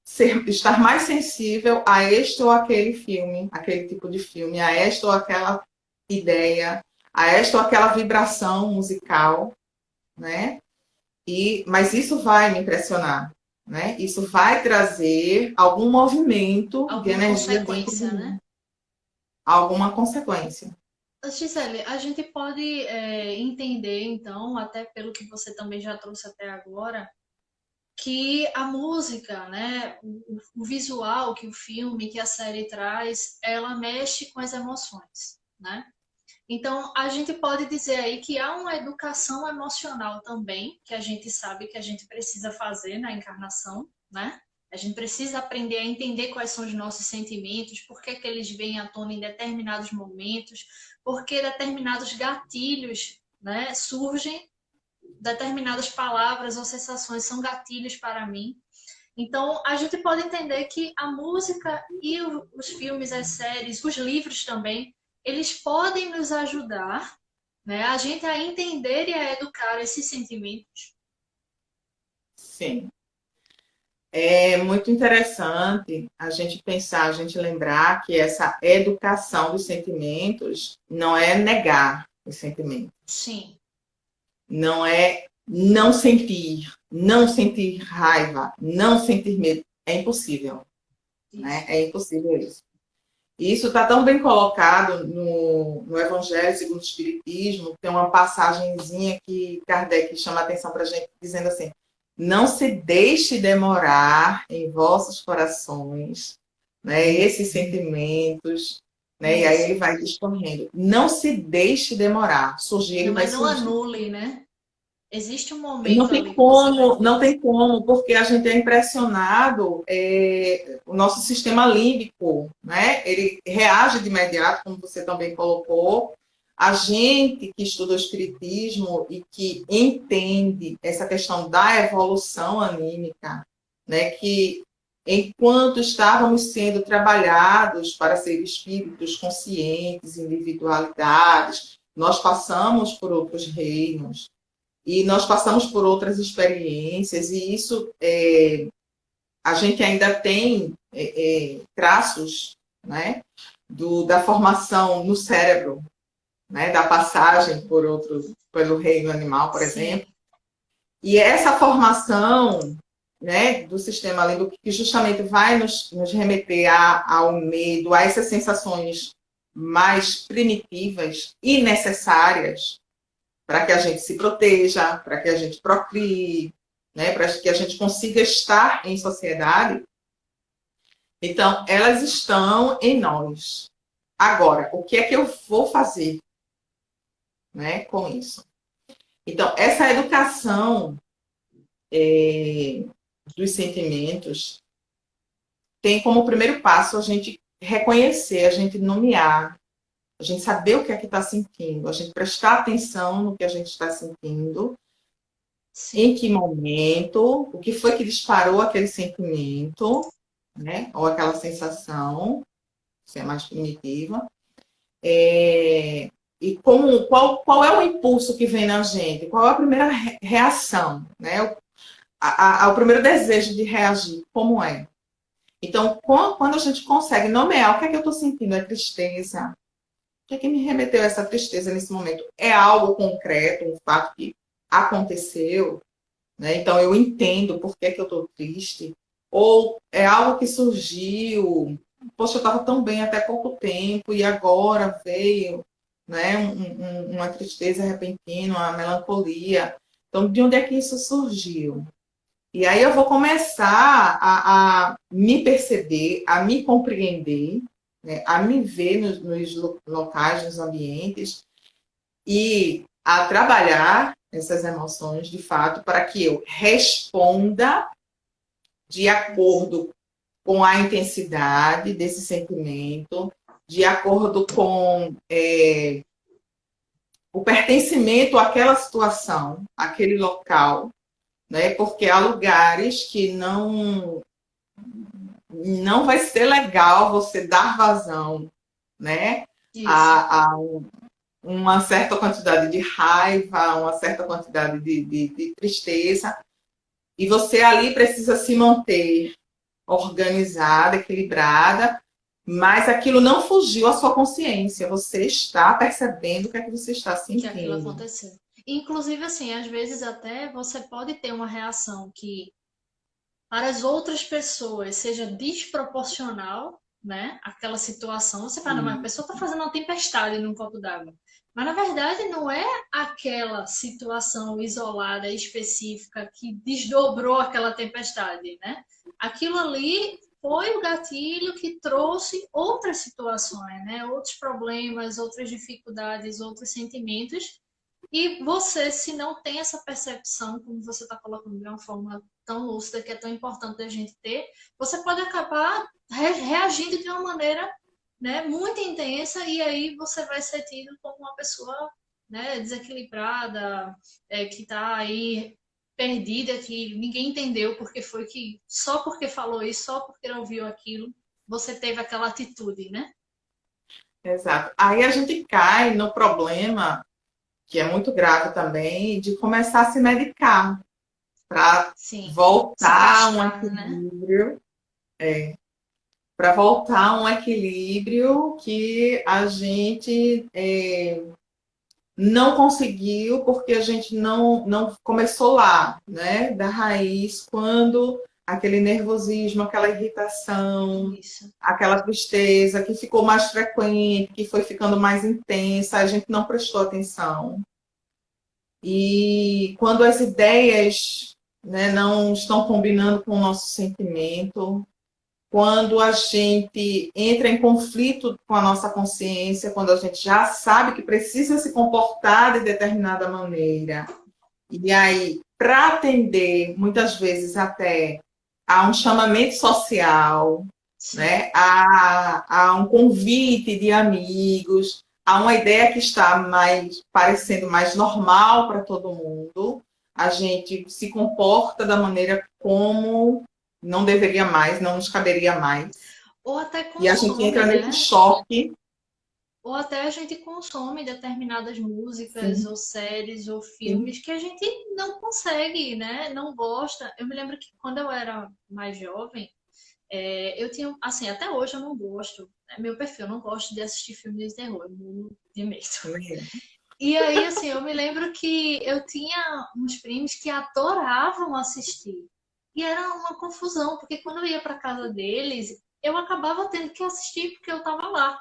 estar mais sensível a este ou aquele filme, aquele tipo de filme, a esta ou aquela ideia, a esta ou aquela vibração musical, né? Mas isso vai me impressionar, né? Isso vai trazer algum movimento de Alguma energia dentro de consequência, mim, né? alguma consequência. Gisele, a gente pode entender, então, até pelo que você também já trouxe até agora, que a música, né, o visual que o filme, que a série traz, ela mexe com as emoções, né? Então, a gente pode dizer aí que há uma educação emocional também, que a gente sabe que a gente precisa fazer na encarnação, né? A gente precisa aprender a entender quais são os nossos sentimentos, por que, que eles vêm à tona em determinados momentos, por que determinados gatilhos, né, surgem, determinadas palavras ou sensações são gatilhos para mim. Então, a gente pode entender que a música e os filmes, as séries, os livros também, eles podem nos ajudar, né, a gente a entender e a educar esses sentimentos. Sim. É muito interessante a gente pensar, a gente lembrar que essa educação dos sentimentos não é negar os sentimentos, Sim, não é não sentir raiva, não sentir medo. É impossível, né? isso. É impossível isso. E isso está tão bem colocado no Evangelho segundo o Espiritismo, tem uma passagenzinha que Kardec chama a atenção para a gente, dizendo assim: não se deixe demorar em vossos corações, né, esses sentimentos, né, e aí Isso. ele vai discorrendo. Não se deixe demorar, surgir, ele vai Mas não surgir. anule, né? Existe um Não momento tem ali que você vai como, não ter. tem como, porque a gente é impressionado, o nosso sistema límbico, né? Ele reage de imediato, como você também colocou. A gente que estuda o espiritismo e que entende essa questão da evolução anímica, né? Que enquanto estávamos sendo trabalhados para ser espíritos conscientes, individualidades, nós passamos por outros reinos e nós passamos por outras experiências, e isso a gente ainda tem traços, né, da formação no cérebro, né, da passagem pelo reino animal, por exemplo. Sim, E essa formação, né, do sistema límbico, que justamente vai nos remeter ao medo, a essas sensações mais primitivas e necessárias, para que a gente se proteja, para que a gente procrie, né, para que a gente consiga estar em sociedade. Então, elas estão em nós. Agora, o que é que eu vou fazer, né, com isso? Então, essa educação dos sentimentos tem como primeiro passo a gente reconhecer, a gente nomear, a gente saber o que é que está sentindo, a gente prestar atenção no que a gente está sentindo em sim, que momento, o que foi que disparou aquele sentimento, né? Ou aquela sensação, se é mais primitiva. E qual é o impulso que vem na gente? Qual é a primeira reação, né? O primeiro desejo de reagir, como é? Então, quando a gente consegue nomear o que é que eu estou sentindo, é tristeza. O que é que me remeteu a essa tristeza nesse momento? É algo concreto, um fato que aconteceu, né? Então eu entendo por que, que eu estou triste. Ou é algo que surgiu, poxa, eu estava tão bem até pouco tempo e agora veio, né, uma tristeza repentina, uma melancolia. Então, de onde é que isso surgiu? E aí eu vou começar a me perceber, a me compreender, né, a me ver nos locais, nos ambientes e a trabalhar essas emoções de fato para que eu responda de acordo com a intensidade desse sentimento, de acordo com o pertencimento àquela situação, àquele local, né? Porque há lugares que não vai ser legal você dar vazão, né? isso. A uma certa quantidade de raiva, uma certa quantidade de tristeza, e você ali precisa se manter organizada, equilibrada, mas aquilo não fugiu à sua consciência, você está percebendo o que é que você está Que aquilo sentindo. aconteceu. Inclusive, assim, às vezes até você pode ter uma reação que para as outras pessoas seja desproporcional, né? Aquela situação. Você fala, não, mas a pessoa está fazendo uma tempestade num copo d'água. Mas na verdade não é aquela situação isolada, específica, que desdobrou aquela tempestade, né? Aquilo ali foi o gatilho que trouxe outras situações, né? Outros problemas, outras dificuldades, outros sentimentos e você, se não tem essa percepção, como você está colocando de uma forma tão lúcida, que é tão importante da gente ter, você pode acabar reagindo de uma maneira, né, muito intensa e aí você vai ser tido como uma pessoa, né, desequilibrada, que está aí perdida, que ninguém entendeu porque foi que só porque falou isso, só porque ouviu aquilo, você teve aquela atitude, né? Exato. Aí a gente cai no problema, que é muito grave também, de começar a se medicar para Sim. Se voltar a um castrar, né? equilíbrio, para voltar a um equilíbrio que a gente não conseguiu porque a gente não começou lá, né? Da raiz, quando aquele nervosismo, aquela irritação, Isso. aquela tristeza que ficou mais frequente, que foi ficando mais intensa, a gente não prestou atenção. E quando as ideias, né, não estão combinando com o nosso sentimento, quando a gente entra em conflito com a nossa consciência, quando a gente já sabe que precisa se comportar de determinada maneira. E aí, para atender, muitas vezes até a um chamamento social, Sim. né? a um convite de amigos, a uma ideia que está mais parecendo mais normal para todo mundo, a gente se comporta da maneira como não deveria mais, não nos caberia mais. Ou até E a gente entra consome, nesse né? choque. Ou até a gente consome determinadas músicas, Sim, ou séries, ou sim, filmes que a gente não consegue, né? Não gosta. Eu me lembro que quando eu era mais jovem, eu tinha, assim, até hoje eu não gosto, né? Meu perfil, eu não gosto de assistir filmes de terror, eu morro de medo. também. E aí, assim, eu me lembro que eu tinha uns primos que adoravam assistir. E era uma confusão, porque quando eu ia para casa deles, eu acabava tendo que assistir porque eu estava lá,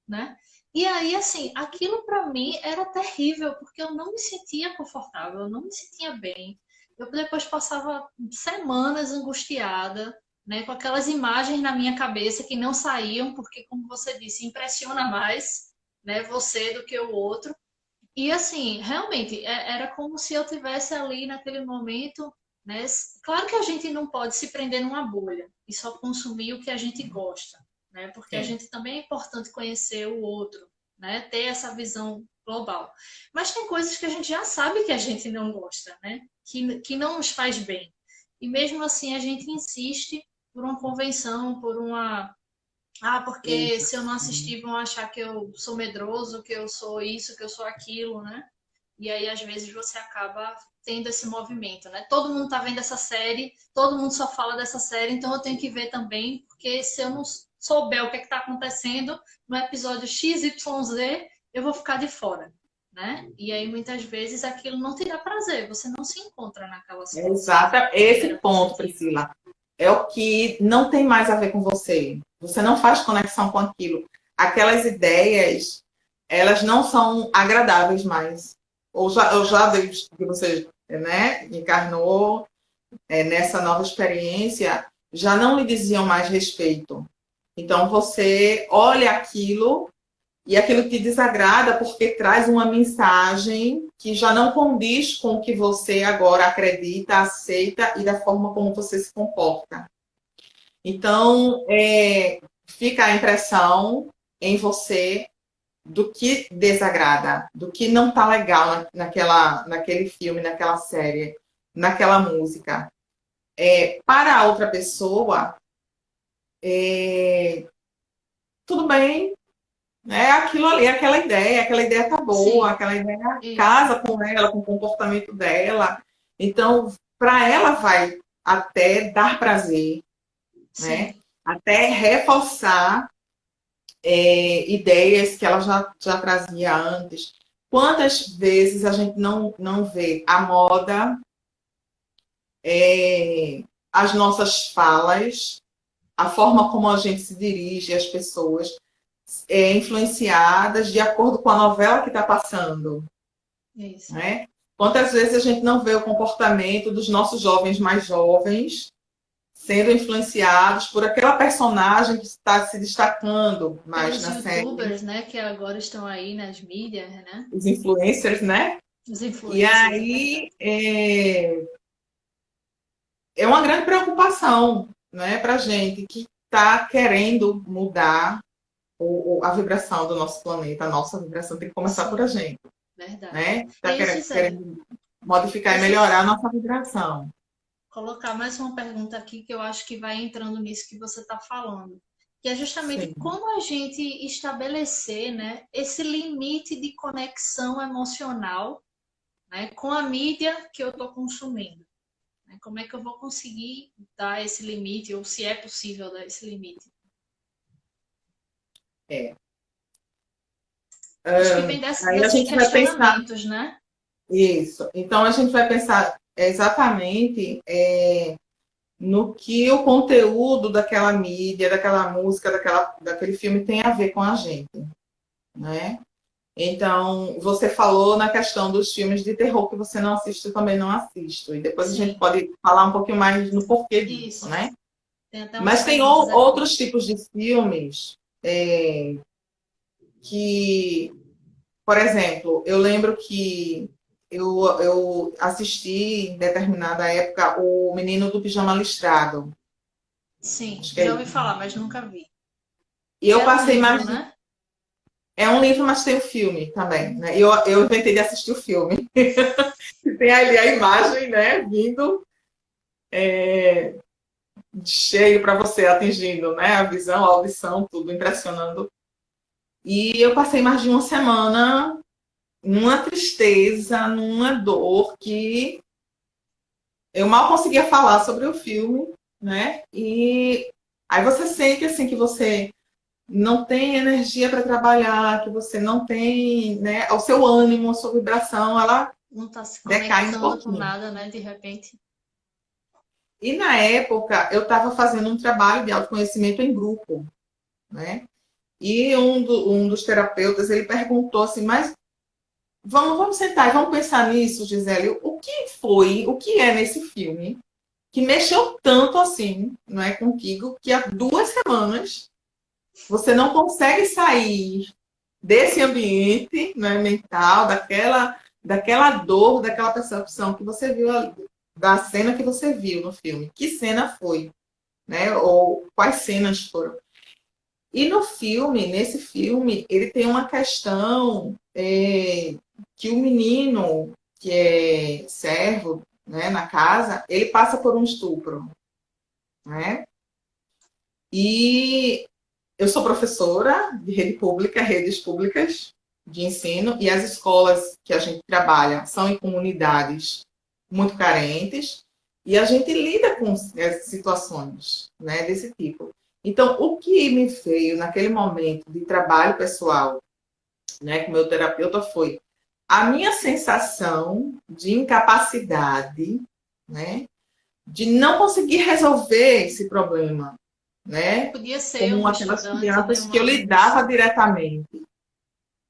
né? E aí, assim, aquilo para mim era terrível, porque eu não me sentia confortável, eu não me sentia bem. Eu depois passava semanas angustiada, né, com aquelas imagens na minha cabeça que não saíam, porque, como você disse, impressiona mais, né, você do que o outro. E assim, realmente, era como se eu tivesse ali naquele momento, né? Claro que a gente não pode se prender numa bolha e só consumir o que a gente gosta, né? Porque a Sim. gente também é importante conhecer o outro, né? Ter essa visão global. Mas tem coisas que a gente já sabe que a gente não gosta, né? Que não nos faz bem. E mesmo assim a gente insiste por uma convenção, por uma. Ah, porque Isso. se eu não assistir vão achar que eu sou medroso, que eu sou isso, que eu sou aquilo, né? E aí, às vezes, você acaba tendo esse movimento, né? Todo mundo tá vendo essa série, todo mundo só fala dessa série, então eu tenho que ver também, porque se eu não souber o que está acontecendo no episódio XYZ, eu vou ficar de fora, né? E aí, muitas vezes, aquilo não te dá prazer, você não se encontra naquela situação Exato, que esse era ponto, positiva. Priscila, é o que não tem mais a ver com você. Você não faz conexão com aquilo. Aquelas ideias, elas não são agradáveis mais. Eu já desde que você, né, encarnou nessa nova experiência, já não lhe diziam mais respeito. Então você olha aquilo e aquilo te desagrada porque traz uma mensagem que já não condiz com o que você agora acredita, aceita e da forma como você se comporta. Então, fica a impressão em você do que desagrada, do que não está legal naquele filme, naquela série, naquela música. Para a outra pessoa, tudo bem, é aquilo ali, aquela ideia tá boa, Sim, aquela ideia isso. casa com ela, com o comportamento dela. Então, para ela vai até dar prazer, né? Sim, Até reforçar ideias que ela já trazia antes. Quantas vezes a gente não vê a moda, as nossas falas, a forma como a gente se dirige às pessoas, influenciadas de acordo com a novela que está passando, isso. né? Quantas vezes a gente não vê o comportamento dos nossos jovens mais jovens sendo influenciados por aquela personagem que está se destacando mais Pelos na série, YouTubers, né, que agora estão aí nas mídias, né? os influencers, né? Os E influencers, é verdade. aí é uma grande preocupação, né, para a gente que está querendo mudar a vibração do nosso planeta. A nossa vibração tem que começar por a Sim, gente, verdade. né? E Está aí, Gisele, querendo modificar e deixa eu melhorar a nossa vibração. colocar mais uma pergunta aqui que eu acho que vai entrando nisso que você está falando, que é justamente Sim. como a gente estabelecer, né, esse limite de conexão emocional, né, com a mídia que eu estou consumindo. Né? Como é que eu vou conseguir dar esse limite, ou se é possível dar esse limite? É. Acho que vem Aí a desses gente vai pensar questionamentos, né? isso. Então a gente vai pensar exatamente no que o conteúdo daquela mídia, daquela música, daquele filme tem a ver com a gente, né? Então, você falou na questão dos filmes de terror que você não assiste, eu também não assisto. E depois a gente Sim, pode falar um pouquinho mais no porquê disso, isso. né? Tem até umas Mas tem perguntas aqui. outros tipos de filmes que, por exemplo, eu lembro que eu assisti em determinada época o Menino do Pijama Listrado. Sim, Acho que é já ouvi isso. falar, mas nunca vi. E Que eu é um passei livro, mais. né? É um livro, mas tem o filme também, né? Eu inventei de assistir o filme. Tem ali a imagem, né? Vindo cheio para você, atingindo, né? A visão, a audição, tudo impressionando. E eu passei mais de uma semana numa tristeza, numa dor que eu mal conseguia falar sobre o filme, né? E aí você sente assim que você não tem energia para trabalhar, que você não tem, né? O seu ânimo, a sua vibração, ela Não está se decai um conectando com pouquinho. nada, né? De repente. E na época eu estava fazendo um trabalho de autoconhecimento em grupo, né? E um dos terapeutas ele perguntou assim, mas vamos sentar e vamos pensar nisso, Gisele. O que foi, o que é nesse filme que mexeu tanto assim, não é, contigo, que há 2 semanas você não consegue sair desse ambiente, né, mental, daquela dor, daquela percepção que você viu ali, da cena que você viu no filme. Que cena foi, né? Ou quais cenas foram? E no filme, nesse filme, ele tem uma questão que o menino que é servo, né, na casa, ele passa por um estupro, né? E eu sou professora de rede pública, redes públicas de ensino, e as escolas que a gente trabalha são em comunidades muito carentes, e a gente lida com situações, né, desse tipo. Então, o que me veio naquele momento de trabalho pessoal, né, com o meu terapeuta foi a minha sensação de incapacidade, né, de não conseguir resolver esse problema, né, Podia ser com um aquelas estudante, né? crianças Um que eu aluno. lidava diretamente,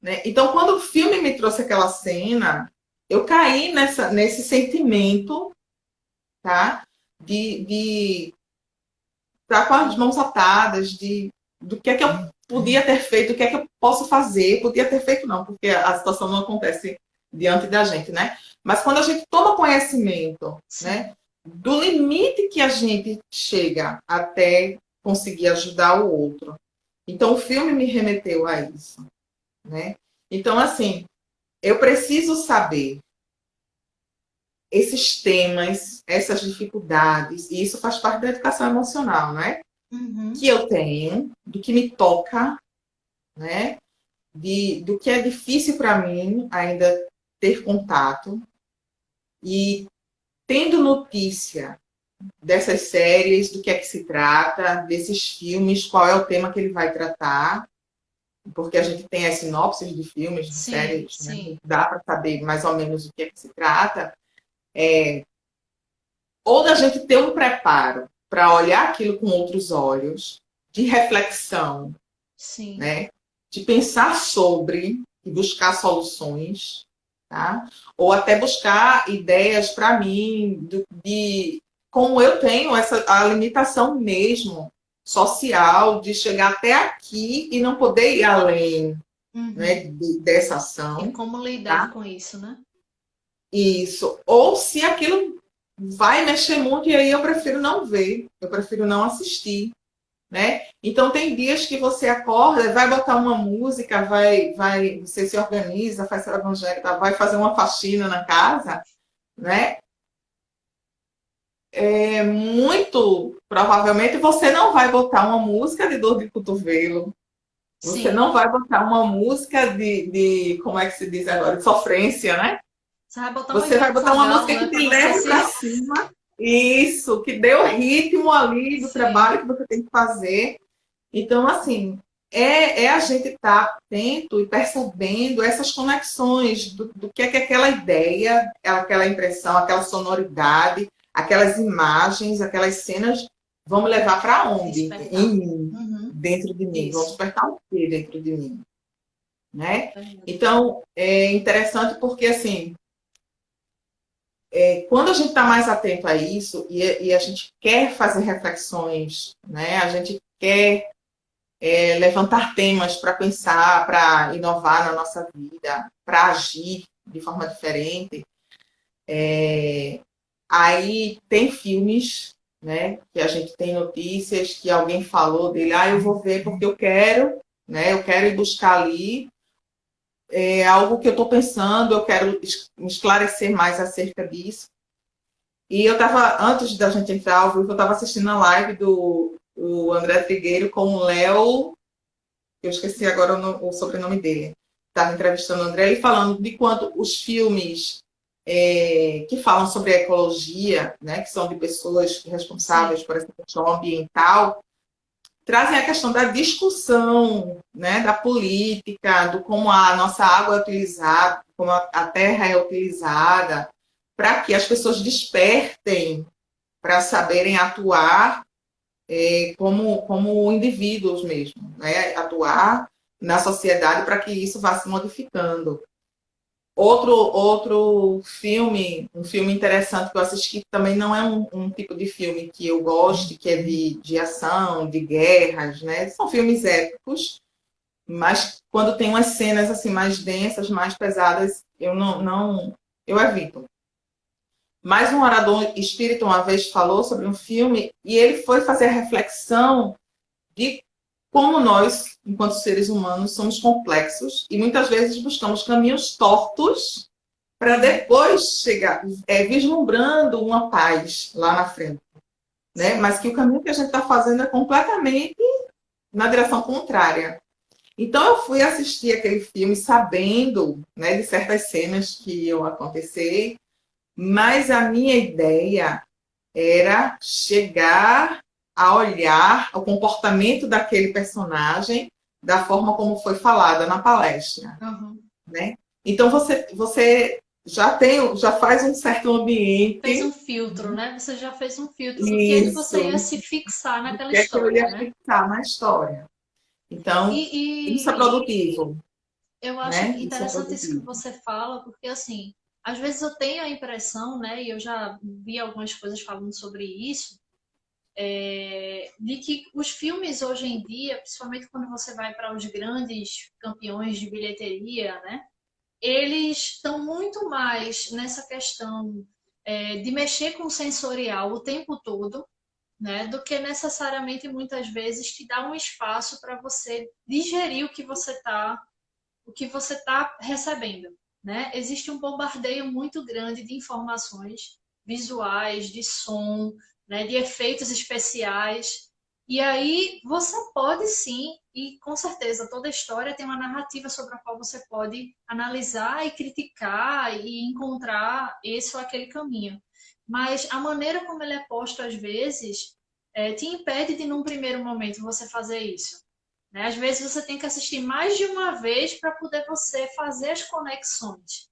né? Então, quando o filme me trouxe aquela cena, eu caí nesse sentimento, tá, de estar com as mãos atadas, do que é que eu podia ter feito, o que é que eu posso fazer. Podia ter feito, não, porque a situação não acontece diante da gente, né? Mas quando a gente toma conhecimento, Sim. né, do limite que a gente chega até conseguir ajudar o outro. Então, o filme me remeteu a isso, né? Então, assim, eu preciso saber esses temas, essas dificuldades, e isso faz parte da educação emocional, né? Uhum. Que eu tenho, do que me toca, né? Do que é difícil para mim ainda ter contato e tendo notícia dessas séries, do que é que se trata, desses filmes, qual é o tema que ele vai tratar, porque a gente tem as sinopses de filmes, de Sim, séries, né? sim. Dá para saber mais ou menos do que é que se trata, ou da gente ter um preparo para olhar aquilo com outros olhos, de reflexão, Sim. né? De pensar sobre e buscar soluções, tá? Ou até buscar ideias para mim de como eu tenho a limitação mesmo social de chegar até aqui e não poder ir além, né, Uhum. dessa E ação, como lidar tá? com isso, né? Isso. Ou se aquilo vai mexer muito e aí eu prefiro não ver, eu prefiro não assistir, né? Então tem dias que você acorda, vai botar uma música, você se organiza, faz seu evangélica, vai fazer uma faxina na casa, né? Muito provavelmente você não vai botar uma música de dor de cotovelo, você Sim. não vai botar uma música como é que se diz agora, de sofrência, né? Você vai botar uma Você vai Ivete botar uma Sangalo, música né? que Pra te você leve se. para cima, isso, que dê o ritmo ali do Sim. trabalho que você tem que fazer. Então, assim, é a gente estar atento e percebendo essas conexões do que é que aquela ideia, aquela impressão, aquela sonoridade, aquelas imagens, aquelas cenas vão me levar para onde? Em Despertar. mim, Uhum. dentro de mim, vão Isso. despertar o que dentro de mim, né? Verdade. Então, é interessante porque, assim, quando a gente está mais atento a isso e a gente quer fazer reflexões, né? A gente quer levantar temas para pensar, para inovar na nossa vida, para agir de forma diferente. Aí tem filmes, né, que a gente tem notícias que alguém falou dele, eu vou ver porque eu quero, né, eu quero ir buscar ali, é algo que eu estou pensando, eu quero me esclarecer mais acerca disso. E eu estava, antes da gente entrar ao vivo, eu estava assistindo a live do André Trigueiro com o Léo, eu esqueci agora o sobrenome dele. Estava entrevistando o André e falando de quanto os filmes que falam sobre a ecologia, né, que são de pessoas Sim. responsáveis por essa questão ambiental, trazem a questão da discussão, né, da política, do como a nossa água é utilizada, como a terra é utilizada, para que as pessoas despertem para saberem atuar como indivíduos mesmo, né? Atuar na sociedade para que isso vá se modificando. Outro filme, um filme interessante que eu assisti, que também não é um tipo de filme que eu gosto, que é de ação, de guerras, né? São filmes épicos, mas quando tem umas cenas assim mais densas, mais pesadas, eu não eu evito. Mas um orador espírita uma vez falou sobre um filme e ele foi fazer a reflexão de como nós, enquanto seres humanos, somos complexos e muitas vezes buscamos caminhos tortos para depois chegar, vislumbrando uma paz lá na frente, né? Mas que o caminho que a gente está fazendo é completamente na direção contrária. Então eu fui assistir aquele filme sabendo, né, de certas cenas que iam acontecer, mas a minha ideia era chegar a olhar o comportamento daquele personagem da forma como foi falada na palestra, Uhum. né? Então você já faz um certo ambiente. Fez um filtro, né? Você já fez um filtro do que você ia Isso. se fixar O naquela que é que eu história, ia né? fixar na história? Então, isso é E, produtivo, eu acho né? Isso é interessante isso que produtivo. você fala, porque assim, às vezes eu tenho a impressão, né, e eu já vi algumas coisas falando sobre isso, de que os filmes hoje em dia, principalmente quando você vai para os grandes campeões de bilheteria, né, eles estão muito mais nessa questão de mexer com o sensorial o tempo todo, né, do que necessariamente muitas vezes te dar um espaço para você digerir o que você está recebendo, né? Existe um bombardeio muito grande de informações visuais, de som, né, de efeitos especiais. E aí você pode sim, e com certeza toda história tem uma narrativa sobre a qual você pode analisar e criticar e encontrar esse ou aquele caminho. Mas a maneira como ele é posto às vezes te impede de, num primeiro momento, você fazer isso. Né? Às vezes você tem que assistir mais de uma vez para poder você fazer as conexões,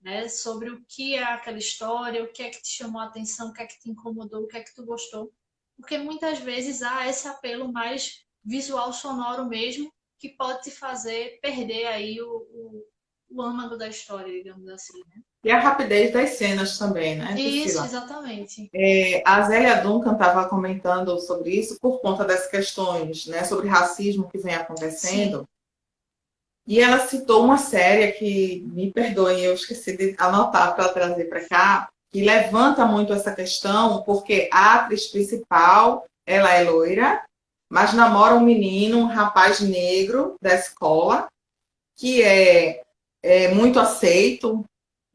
né? Sobre o que é aquela história, o que é que te chamou a atenção, o que é que te incomodou, o que é que tu gostou. Porque muitas vezes há esse apelo mais visual, sonoro mesmo, que pode te fazer perder aí o âmago da história, digamos assim, né? E a rapidez das cenas também, né, Isso, Priscila? exatamente. A Zélia Duncan estava comentando sobre isso por conta das questões, né, sobre racismo que vem Sim, acontecendo. E ela citou uma série que, me perdoem, eu esqueci de anotar para trazer para cá, que levanta muito essa questão, porque a atriz principal, ela é loira, mas namora um menino, um rapaz negro da escola, que é muito aceito,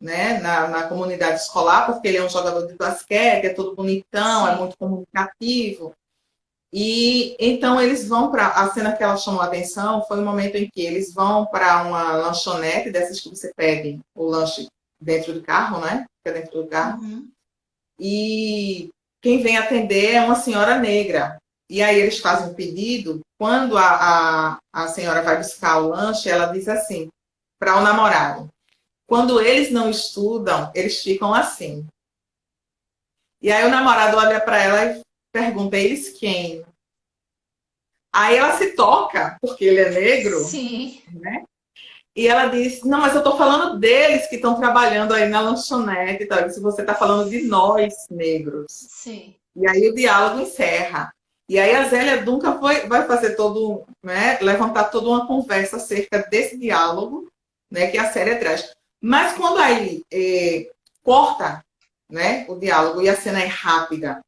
né, na comunidade escolar, porque ele é um jogador de basquete, é todo bonitão, é sim. muito comunicativo. E então eles vão para a cena que ela chamou a atenção foi o momento em que eles vão para uma lanchonete dessas que você pede o lanche dentro do carro, né? Fica dentro do carro. Uhum. E quem vem atender é uma senhora negra. E aí eles fazem um pedido. Quando a senhora vai buscar o lanche, ela diz assim para o namorado: quando eles não estudam, eles ficam assim. E aí o namorado olha para ela e pergunta: eles quem? Aí ela se toca, porque ele é negro, Sim, né? E ela diz: não, mas eu estou falando deles que estão trabalhando aí na lanchonete e tal. Se você está falando de nós, negros. sim. E aí o diálogo encerra. E aí a Zélia Duncan vai fazer todo, né, levantar toda uma conversa acerca desse diálogo, né, que a série traz. Mas quando aí corta, né, o diálogo e a cena é rápida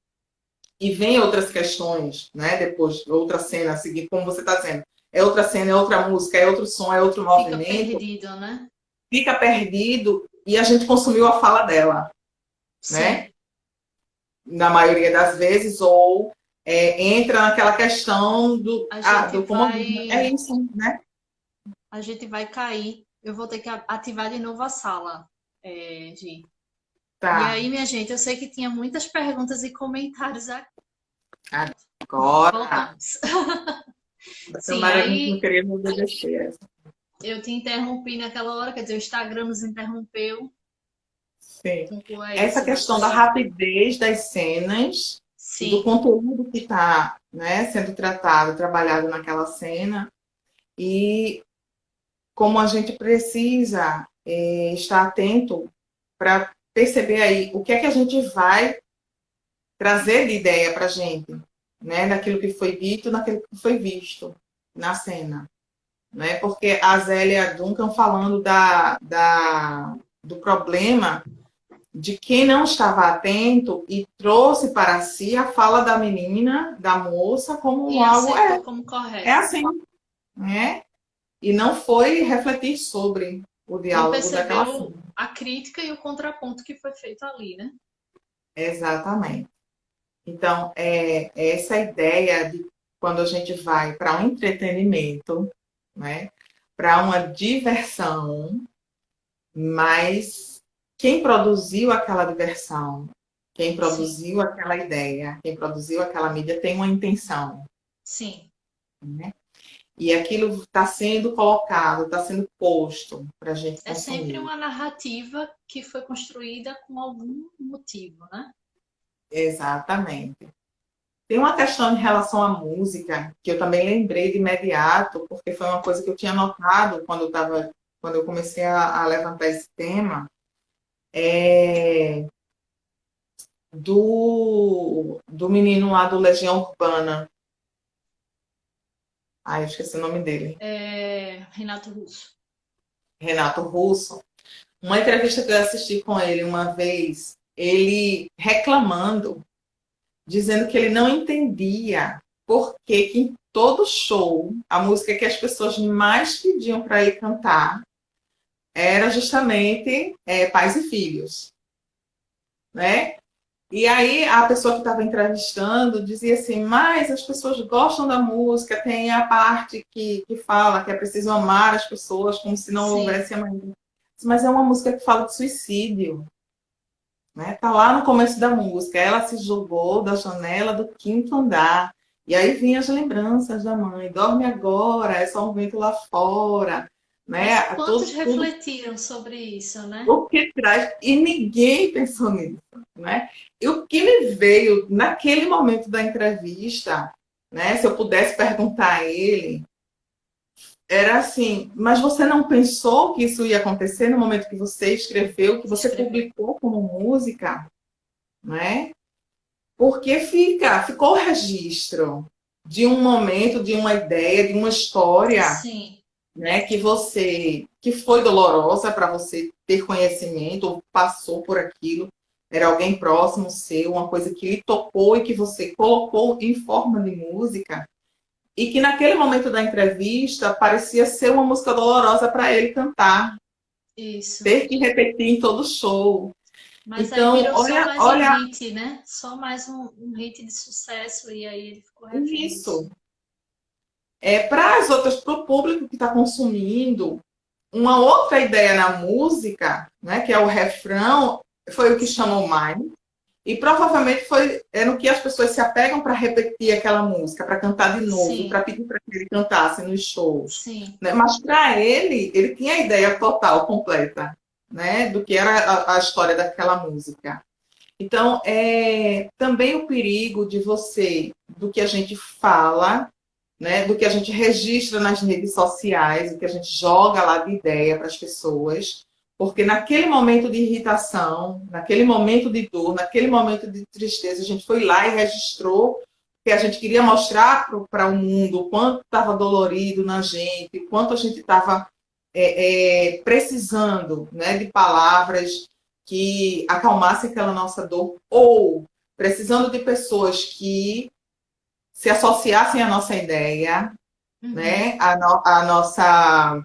e vem outras questões, né, depois outra cena a seguir, como você está dizendo, é outra cena, é outra música, é outro som, é outro Fica movimento, perdido, né? fica perdido e a gente consumiu a fala dela, né? Sim. Na maioria das vezes, ou entra naquela questão do, A gente do comodismo. É vai isso, né? a gente vai cair. Eu vou ter que ativar de novo a sala, Gi. E Tá. aí, minha gente, eu sei que tinha muitas perguntas e comentários aqui. Agora, Voltamos. a Sim, Tamara não aí queria me obedecer. eu te interrompi naquela hora, quer dizer, o Instagram nos interrompeu. Sim. Conclua aí Essa sobre a questão sua da dica. rapidez das cenas e do Sim, conteúdo que está, né, sendo tratado, trabalhado naquela cena, e como a gente precisa estar atento para perceber aí o que é que a gente vai trazer de ideia para a gente, né, daquilo que foi dito, daquilo que foi visto na cena, né? Porque a Zélia Duncan falando do problema de quem não estava atento e trouxe para si a fala da menina, da moça, como E algo, aceitou como é correto. assim, né? E não foi refletir sobre o Não diálogo daquela percebeu forma. a crítica e o contraponto que foi feito ali, né? Exatamente. Então, é essa ideia de quando a gente vai para um entretenimento, né? Para uma diversão, mas quem produziu aquela diversão, quem Sim, produziu aquela ideia, quem produziu aquela mídia tem uma intenção, sim. né? E aquilo está sendo colocado, está sendo posto para a gente É sempre consumir. uma narrativa que foi construída com algum motivo, né? Exatamente. Tem uma questão em relação à música, que eu também lembrei de imediato, porque foi uma coisa que eu tinha notado quando eu comecei a levantar esse tema, é, do menino lá do Legião Urbana. Eu esqueci o nome dele. Renato Russo. Renato Russo. Uma entrevista que eu assisti com ele uma vez, ele reclamando, dizendo que ele não entendia por que em todo show, a música que as pessoas mais pediam para ele cantar era justamente Pais e Filhos, né? E aí a pessoa que estava entrevistando dizia assim, mas as pessoas gostam da música, tem a parte que fala que é preciso amar as pessoas como se não Sim. houvesse amanhã. Mas é uma música que fala de suicídio, né? Tá lá no começo da música, ela se jogou da janela do quinto andar, e aí vinham as lembranças da mãe, dorme agora, é só um vento lá fora, Mas né? quantos Tudo refletiram sobre isso, né? o que traz, e ninguém pensou nisso, né? E o que me veio naquele momento da entrevista, né? Se eu pudesse perguntar a ele, era assim, mas você não pensou que isso ia acontecer no momento que você escreveu, que você Escreveu. publicou como música, né? Porque ficou o registro de um momento, de uma ideia, de uma história, Sim, né, que foi dolorosa para você ter conhecimento ou passou por aquilo, era alguém próximo seu, uma coisa que lhe tocou e que você colocou em forma de música, e que naquele momento da entrevista parecia ser uma música dolorosa para ele cantar, isso. ter que repetir em todo show. Mas aí Então, virou só olha, mais um olha hit, né? Só mais um hit de sucesso e aí ele ficou refém disso. isso. Para as outras, para o público que está consumindo, uma outra ideia na música, né, que é o refrão, foi o que Sim, chamou mais. E provavelmente foi no que as pessoas se apegam para repetir aquela música, para cantar de novo, para sim, pedir para que ele cantasse nos shows. sim. Né? Mas para ele tinha a ideia total, completa, né, do que era a história daquela música. Então, também o perigo de você, do que a gente fala, né, do que a gente registra nas redes sociais, do que a gente joga lá de ideia para as pessoas, porque naquele momento de irritação, naquele momento de dor, naquele momento de tristeza, a gente foi lá e registrou, porque a gente queria mostrar para o mundo o quanto estava dolorido na gente, o quanto a gente estava precisando, né, de palavras que acalmassem aquela nossa dor, ou precisando de pessoas que se associassem à nossa ideia, Uhum. né, à nossa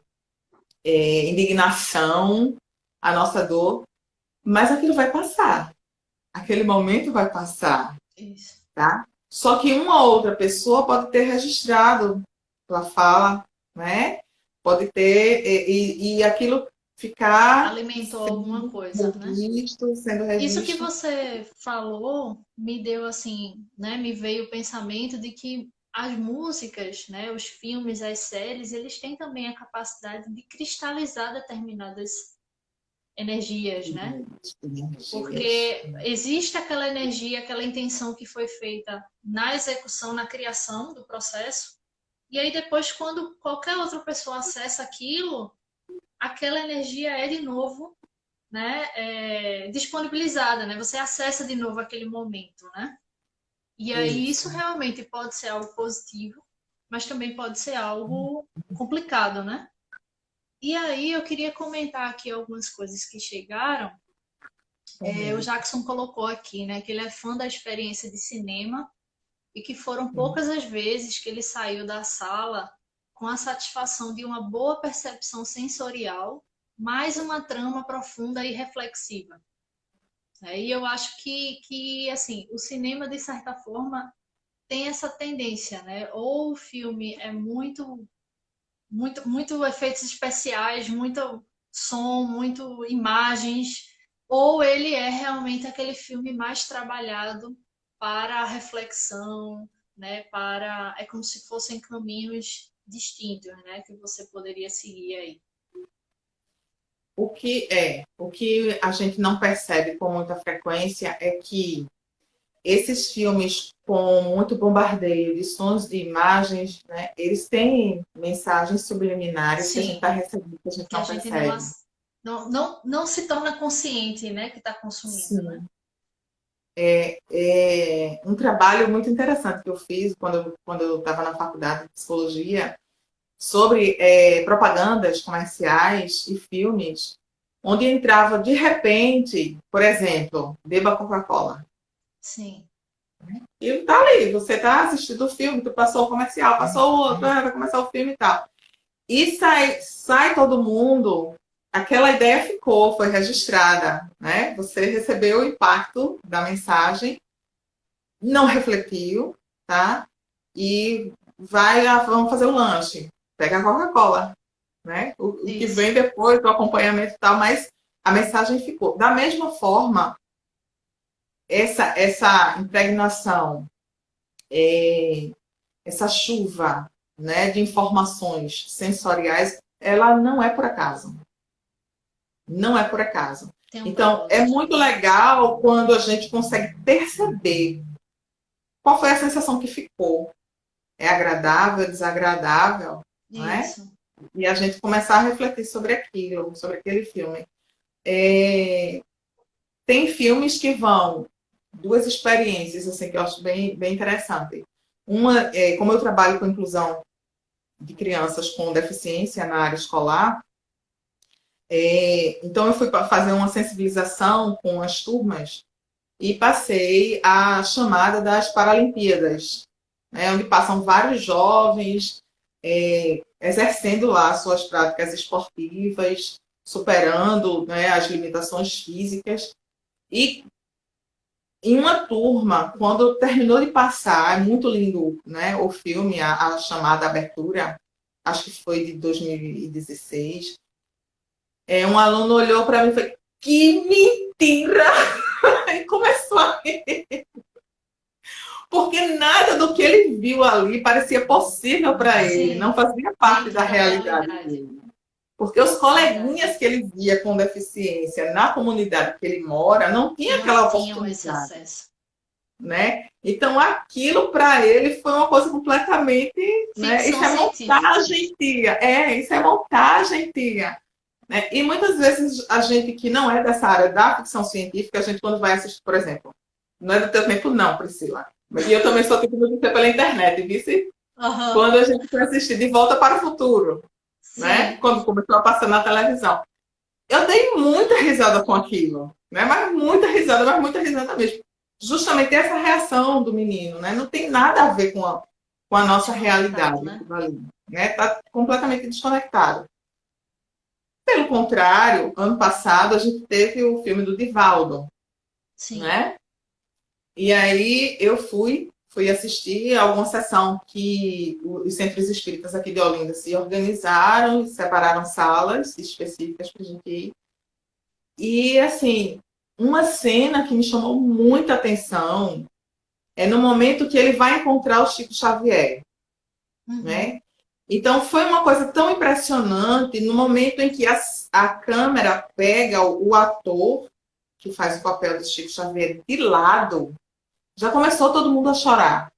indignação, à nossa dor, mas aquilo vai passar, aquele momento vai passar, Isso. tá? Só que uma outra pessoa pode ter registrado a fala, né? Pode ter, e aquilo ficar Alimentou alguma sendo coisa, né? revisto, sendo Isso que revisto. você falou me deu assim, né? Me veio o pensamento de que as músicas, né, os filmes, as séries, eles têm também a capacidade de cristalizar determinadas energias, né? Energias. Porque existe aquela energia, aquela intenção que foi feita na execução, na criação do processo, e aí depois, quando qualquer outra pessoa acessa aquilo, aquela energia é de novo, né, disponibilizada, né? Você acessa de novo aquele momento, né? E aí Isso. isso realmente pode ser algo positivo, mas também pode ser algo complicado, né? E aí eu queria comentar aqui algumas coisas que chegaram. O Jackson colocou aqui, né, que ele é fã da experiência de cinema e que foram Sim. poucas as vezes que ele saiu da sala com a satisfação de uma boa percepção sensorial, mais uma trama profunda e reflexiva. E eu acho que assim, o cinema, de certa forma, tem essa tendência, né? Ou o filme é muito efeitos especiais, muito som, muito imagens, ou ele é realmente aquele filme mais trabalhado para a reflexão, né? É como se fossem caminhos distintos, né? Que você poderia seguir aí. O que a gente não percebe com muita frequência é que esses filmes com muito bombardeio de sons, de imagens, né, eles têm mensagens subliminares que a gente Sim, está recebendo, que a gente que a não gente percebe. não se torna consciente, né? Que está consumindo, né? Sim. É um trabalho muito interessante que eu fiz quando eu estava na faculdade de psicologia sobre propagandas comerciais e filmes, onde entrava de repente, por exemplo, beba Coca-Cola. Sim. E tá ali, você tá assistindo o filme, tu passou o comercial, passou o outro, vai começar o filme e tal. E sai todo mundo, aquela ideia ficou, foi registrada, né? Você recebeu o impacto da mensagem, não refletiu, tá? E vamos fazer o lanche. Pega a Coca-Cola, né? O que Isso. vem depois, o acompanhamento e tal, mas a mensagem ficou. Da mesma forma, essa impregnação, é, essa chuva, né, de informações sensoriais, ela não é por acaso. Não é por acaso. Tem um Então, é propósito. muito legal quando a gente consegue perceber qual foi a sensação que ficou. É agradável, desagradável, não é? Isso. E a gente começar a refletir sobre aquilo, sobre aquele filme. É, tem filmes que vão, duas experiências assim que eu acho bem interessante. Uma, como eu trabalho com inclusão de crianças com deficiência na área escolar, então eu fui fazer uma sensibilização com as turmas e passei a chamada das Paralimpíadas, né, onde passam vários jovens exercendo lá suas práticas esportivas, superando, né, as limitações físicas. E em uma turma, quando terminou de passar, é muito lindo, né, o filme, a chamada abertura, acho que foi de 2016. Um aluno olhou para mim e falou: que mentira! E começou a rir. Porque nada do que ele viu ali parecia possível para ele, não Sim, fazia parte dentro da da realidade realidade. dele. Porque os Verdade. coleguinhas que ele via com deficiência na comunidade que ele mora não tinha Não aquela tinham esse oportunidade, acesso. né? Então aquilo para ele foi uma coisa completamente, né? Isso Ficção é científica. montagem, tia. Isso é montagem, tia. Né? E muitas vezes a gente que não é dessa área da ficção científica, a gente quando vai assistir, por exemplo, não é do teu tempo não, Priscila. E eu também sou tipo de pela internet, vice? Aham. Quando a gente foi assistir De Volta para o Futuro, né? Sim, Quando começou a passar na televisão. Eu dei muita risada com aquilo, né? Mas muita risada mesmo. Justamente essa reação do menino, né? Não tem nada a ver com a nossa desconectado, realidade, né? né? Tá completamente desconectado. Pelo contrário, ano passado a gente teve o filme do Divaldo, Sim. né? E aí eu fui assistir a alguma sessão que os centros espíritas aqui de Olinda se organizaram, separaram salas específicas para a gente ir. E, assim, uma cena que me chamou muita atenção é no momento que ele vai encontrar o Chico Xavier, Uhum. né? Então, foi uma coisa tão impressionante no momento em que a câmera pega o ator que faz o papel do Chico Xavier de lado, já começou todo mundo a chorar.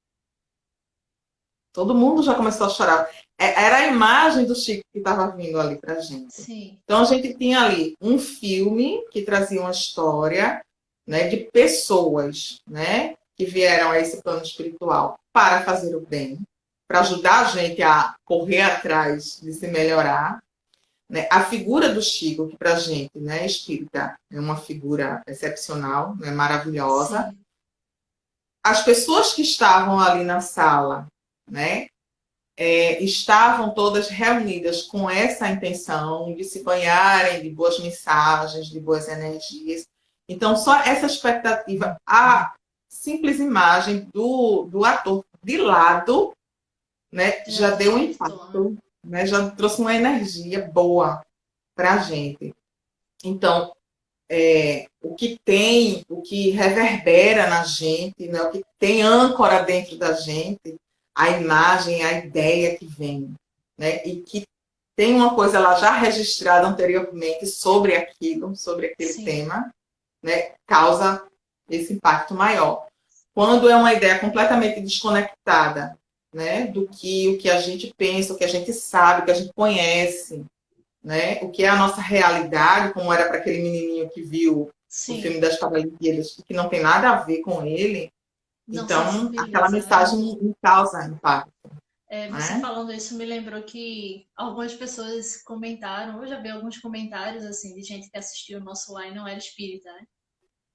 Todo mundo já começou a chorar. Era a imagem do Chico que estava vindo ali para a gente. Sim. Então, a gente tinha ali um filme que trazia uma história, né, de pessoas, né, que vieram a esse plano espiritual para fazer o bem, para ajudar a gente a correr atrás de se melhorar. né? A figura do Chico, que para a gente, né, espírita, é uma figura excepcional, né, maravilhosa. Sim, As pessoas que estavam ali na sala, né, estavam todas reunidas com essa intenção de se banharem de boas mensagens, de boas energias. Então, só essa expectativa, a simples imagem do ator de lado, né, já já deu um despertou, né? impacto, né, já trouxe uma energia boa para a gente. Então, o que tem, o que reverbera na gente, né, o que tem âncora dentro da gente, a imagem, a ideia que vem, né, e que tem uma coisa lá já registrada anteriormente sobre aquilo, sobre aquele Sim, tema, né, causa esse impacto maior. Quando é uma ideia completamente desconectada, né, do que o que a gente pensa, o que a gente sabe, o que a gente conhece, né, o que é a nossa realidade, como era para aquele menininho que viu o sim. filme das Paralimpíadas, que não tem nada a ver com ele, Não então aquela sensibiliza, né? mensagem me causa impacto, Você né? falando isso me lembrou que algumas pessoas comentaram, eu já vi alguns comentários assim de gente que assistiu o nosso lá e não era espírita, né?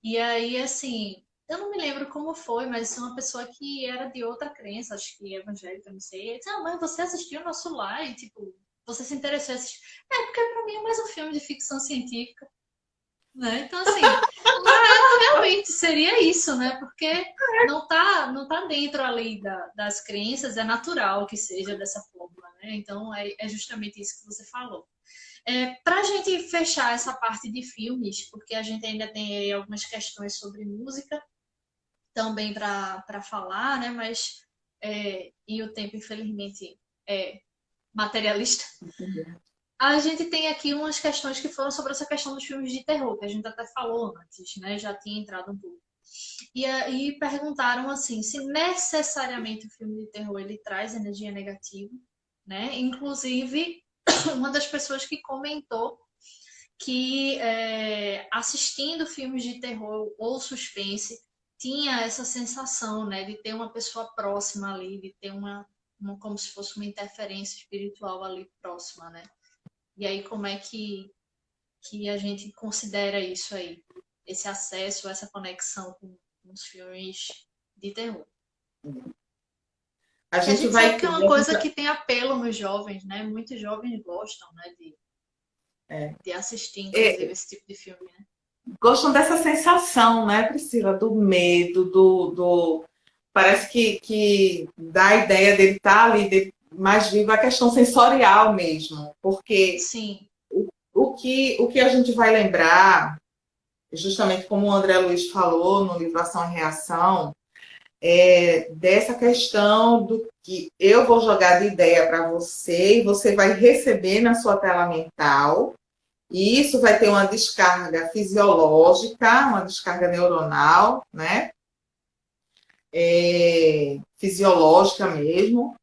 E aí, assim, eu não me lembro como foi, mas uma pessoa que era de outra crença, acho que evangélica, não sei. Ele disse, ah, mas você assistiu o nosso lá e, tipo, você se interessou em assistir. É, porque pra mim é mais um filme de ficção científica, né? Então, assim, realmente seria isso, né? Porque não tá dentro ali das crenças, é natural que seja dessa forma, né? Então, é justamente isso que você falou. Para a gente fechar essa parte de filmes, porque a gente ainda tem aí algumas questões sobre música também para falar, né? Mas e o tempo, infelizmente, é materialista. A gente tem aqui umas questões que foram sobre essa questão dos filmes de terror, que a gente até falou antes, né? Já tinha entrado um pouco. E aí perguntaram assim, se necessariamente o filme de terror ele traz energia negativa, né? Inclusive, uma das pessoas que comentou que assistindo filmes de terror ou suspense tinha essa sensação, né, de ter uma pessoa próxima ali, de ter uma como se fosse uma interferência espiritual ali próxima, né? E aí como é que a gente considera isso aí, esse acesso, essa conexão com os filmes de terror? A Que a gente gente sabe vai que é ter, uma coisa que tem apelo nos jovens, né? Muitos jovens gostam, né, é, de assistir, inclusive, é, esse tipo de filme, né? gostam dessa sensação, né, Priscila, do medo, parece que dá a ideia dele estar ali mais vivo a questão sensorial mesmo, porque Sim, o que a gente vai lembrar, justamente como o André Luiz falou no livro Ação e Reação, dessa questão do que eu vou jogar de ideia para você e você vai receber na sua tela mental, e isso vai ter uma descarga fisiológica, uma descarga neuronal, né? Fisiológica mesmo,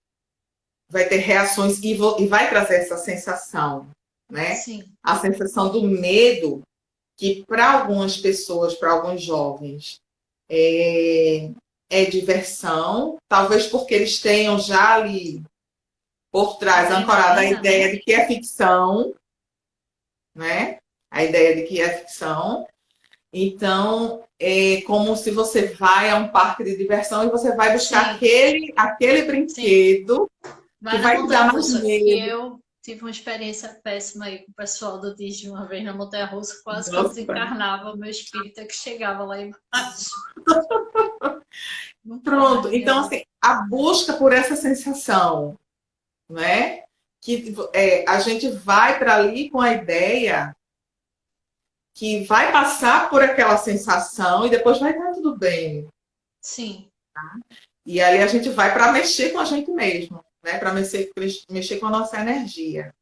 vai ter reações e vai trazer essa sensação, né? sim. A sensação do medo, que para algumas pessoas, para alguns jovens, é, é diversão, talvez porque eles tenham já ali por trás ancorada a Adrenalina, ideia né? de que é ficção, né? A ideia de que é ficção. Então, é como se você vai a um parque de diversão e você vai buscar Sim, aquele sim. brinquedo que Vai na vai te dar mais montanha-russa, que medo. eu tive uma experiência péssima aí com o pessoal do Disney uma vez na montanha-russa, quase que eu Nossa. desencarnava, o meu espírito é que chegava lá embaixo. Nunca mais Pronto. na minha Então, vida. assim, a busca por essa sensação, né? Que a gente vai para ali com a ideia que vai passar por aquela sensação e depois vai estar tudo bem. Sim, E aí a gente vai para mexer com a gente mesmo, né? Para mexer com a nossa energia.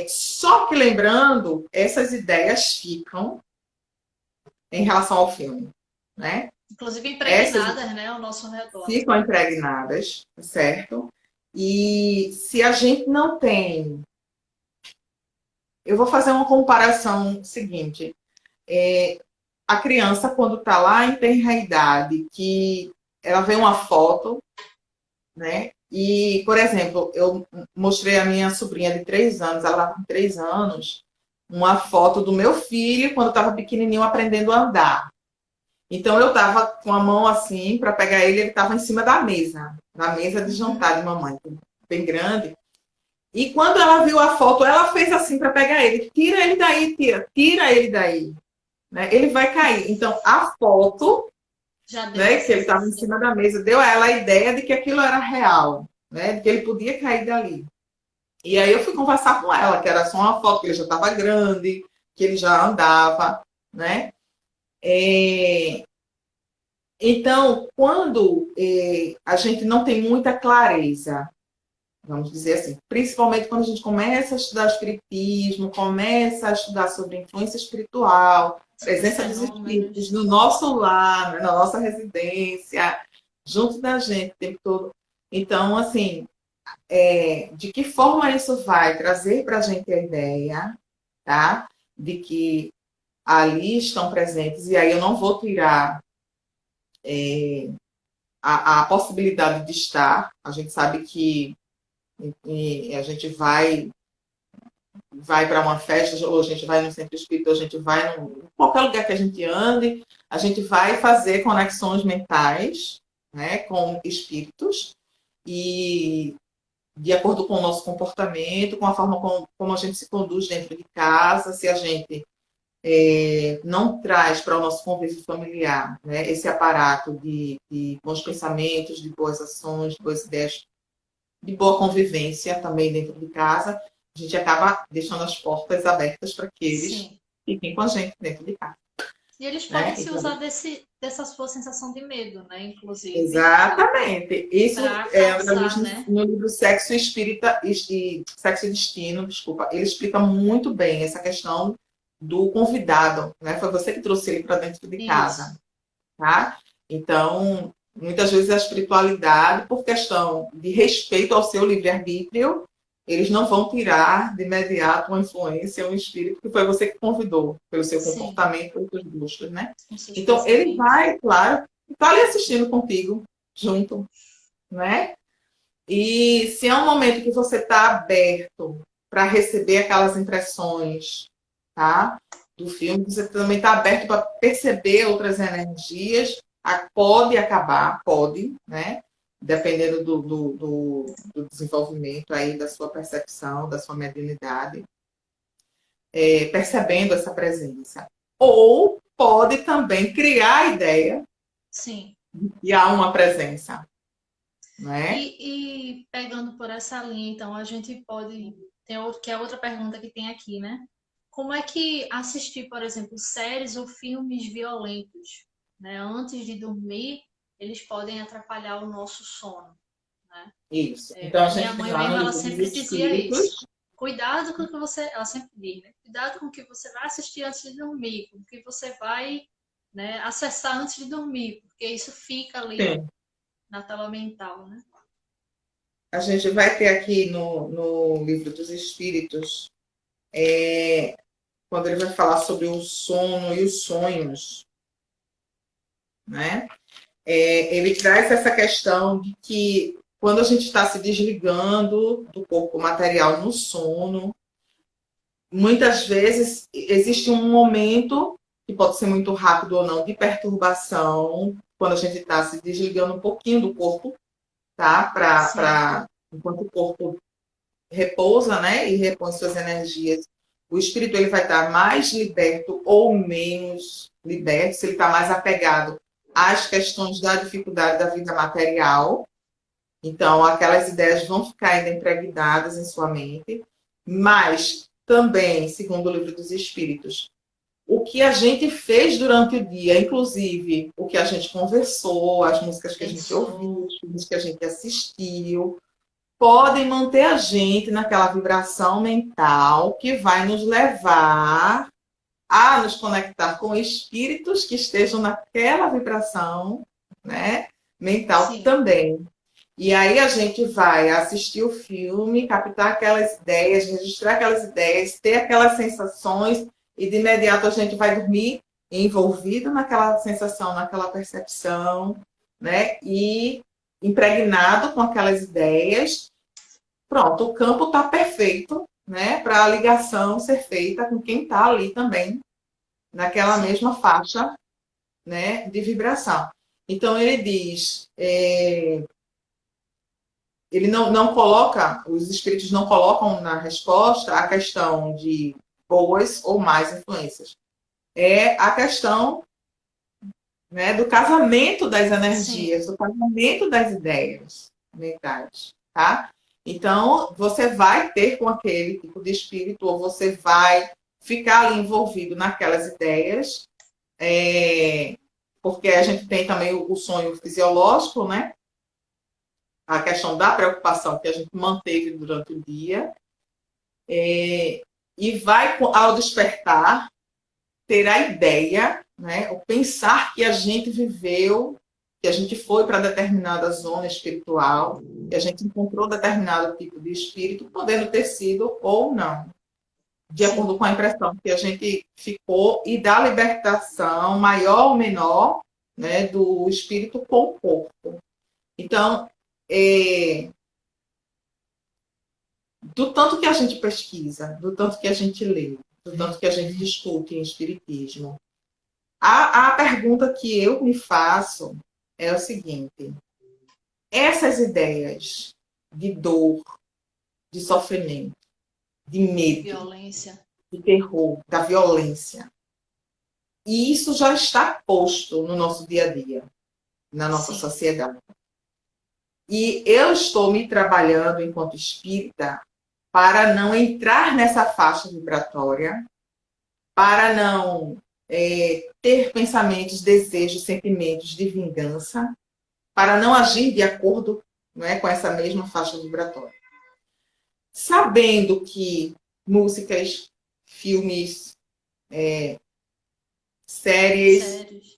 Só que lembrando, essas ideias ficam em relação ao filme, né? inclusive Essas impregnadas, né, ao nosso redor. ficam impregnadas, certo? E se a gente não tem, eu vou fazer uma comparação seguinte: a criança quando está lá em tenra idade, que ela vê uma foto, né? E, por exemplo, eu mostrei a minha sobrinha de 3 anos, ela estava com 3 anos, uma foto do meu filho quando estava pequenininho aprendendo a andar. Então eu estava com a mão assim para pegar ele, ele estava em cima da mesa, na mesa de Uhum. jantar de mamãe, bem grande. E quando ela viu a foto, ela fez assim para pegar ele, tira ele daí, tira ele daí, né? Ele vai cair. Então a foto, Já deu né, que essa ele estava em sensação. cima da mesa, deu a ela a ideia de que aquilo era real, né? De que ele podia cair dali. E aí eu fui conversar com ela, que era só uma foto que ele já estava grande, que ele já andava, né? É, então, quando a gente não tem muita clareza, vamos dizer assim, principalmente quando a gente começa a estudar espiritismo, começa a estudar sobre influência espiritual, Sobre os presença dos espíritos fenômenos. no nosso lar, né, na nossa residência, junto da gente o tempo todo. Então, assim, de que forma isso vai trazer para a gente a ideia, tá? De que ali estão presentes, e aí eu não vou tirar a possibilidade de estar. A gente sabe que a gente vai para uma festa, ou a gente vai no centro espírita, ou a gente vai em qualquer lugar que a gente ande, a gente vai fazer conexões mentais, né, com espíritos, e de acordo com o nosso comportamento, com a forma como a gente se conduz dentro de casa, se a gente não traz para o nosso convívio familiar, né, esse aparato de bons pensamentos, de boas ações, de boas ideias, de boa convivência também dentro de casa, a gente acaba deixando as portas abertas para que eles Sim. fiquem com a gente dentro de casa. E eles podem Né? se usar dessa sua sensação de medo, né? Inclusive, Exatamente. Isso para no causar, né? no livro Sexo e Espírita e Sexo e Destino, desculpa, ele explica muito bem essa questão do convidado, né? Foi você que trouxe ele para dentro de Isso. casa, tá? Então, muitas vezes a espiritualidade, por questão de respeito ao seu livre-arbítrio, eles não vão tirar de imediato uma influência, um espírito que foi você que convidou, pelo seu Sim. comportamento, pelos seus gostos, né? Com seus Então, ele pensamentos. vai, claro, estar ali assistindo contigo, junto, né? E se é um momento que você está aberto para receber aquelas impressões, tá? Do filme, você também está aberto para perceber outras energias, pode acabar, pode, né? Dependendo do desenvolvimento aí da sua percepção, da sua mediunidade, percebendo essa presença. Ou pode também criar a ideia Sim. de há uma presença, né? E pegando por essa linha, então, a gente pode. Que é outra pergunta que tem aqui, né? Como é que assistir, por exemplo, séries ou filmes violentos, né, antes de dormir, eles podem atrapalhar o nosso sono, né? Isso. Então a Minha gente tem mãe lá mesmo, no ela livro dos sempre dizia isso. espíritos. Cuidado com o que você, ela sempre diz, né? Cuidado com o que você vai assistir antes de dormir, com o que você vai, né, acessar antes de dormir, porque isso fica ali Sim. na tela mental, né? A gente vai ter aqui no livro dos espíritos, quando ele vai falar sobre o sono e os sonhos, né? Ele traz essa questão de que quando a gente está se desligando do corpo material no sono, muitas vezes existe um momento, que pode ser muito rápido ou não, de perturbação, quando a gente está se desligando um pouquinho do corpo, tá? Sim, Enquanto o corpo repousa, né? E repõe suas energias. O espírito ele vai estar mais liberto ou menos liberto, se ele está mais apegado às questões da dificuldade da vida material. Então, aquelas ideias vão ficar ainda impregnadas em sua mente, mas também, segundo o livro dos Espíritos, o que a gente fez durante o dia, inclusive o que a gente conversou, as músicas que a gente ouviu, pensou. os filmes que a gente assistiu, podem manter a gente naquela vibração mental que vai nos levar a nos conectar com espíritos que estejam naquela vibração, né, mental Sim, também. E aí a gente vai assistir o filme, captar aquelas ideias, registrar aquelas ideias, ter aquelas sensações e de imediato a gente vai dormir envolvido naquela sensação, naquela percepção, né? E impregnado com aquelas ideias, pronto, o campo está perfeito, né, para a ligação ser feita com quem está ali também, naquela mesma faixa, né, de vibração. Então, ele diz, ele não coloca, os espíritos não colocam na resposta a questão de boas ou mais influências. É a questão, né, do casamento das energias, do casamento das ideias mentais, tá? Então, você vai ter com aquele tipo de espírito, ou você vai ficar ali envolvido naquelas ideias, porque a gente tem também o sonho fisiológico, né? A questão da preocupação que a gente manteve durante o dia, e vai, ao despertar, ter a ideia, né, o pensar que a gente viveu, que a gente foi para determinada zona espiritual, que a gente encontrou determinado tipo de espírito, podendo ter sido ou não, de acordo com a impressão que a gente ficou, e da libertação maior ou menor, né, do espírito com o corpo. Então, do tanto que a gente pesquisa, do tanto que a gente lê, do tanto que a gente discute em espiritismo, a pergunta que eu me faço é o seguinte: essas ideias de dor, de sofrimento, de medo, Violência. de terror, da violência, e isso já está posto no nosso dia a dia, na nossa sociedade. E eu estou me trabalhando enquanto espírita para não entrar nessa faixa vibratória, para não ter pensamentos, desejos, sentimentos de vingança, para não agir de acordo, né, com essa mesma faixa vibratória. Sabendo que músicas, filmes, séries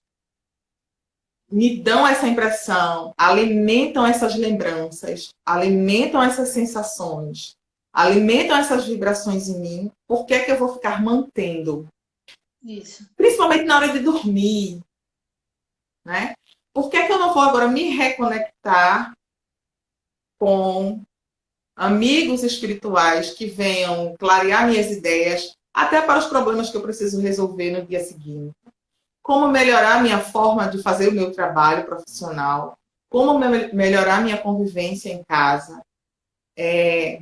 me dão essa impressão, alimentam essas lembranças, alimentam essas sensações, alimentam essas vibrações em mim, por que é que eu vou ficar mantendo? Isso. Principalmente na hora de dormir, né? Por que é que eu não vou agora me reconectar com amigos espirituais que venham clarear minhas ideias, até para os problemas que eu preciso resolver no dia seguinte? Como melhorar minha forma de fazer o meu trabalho profissional? Como melhorar minha convivência em casa?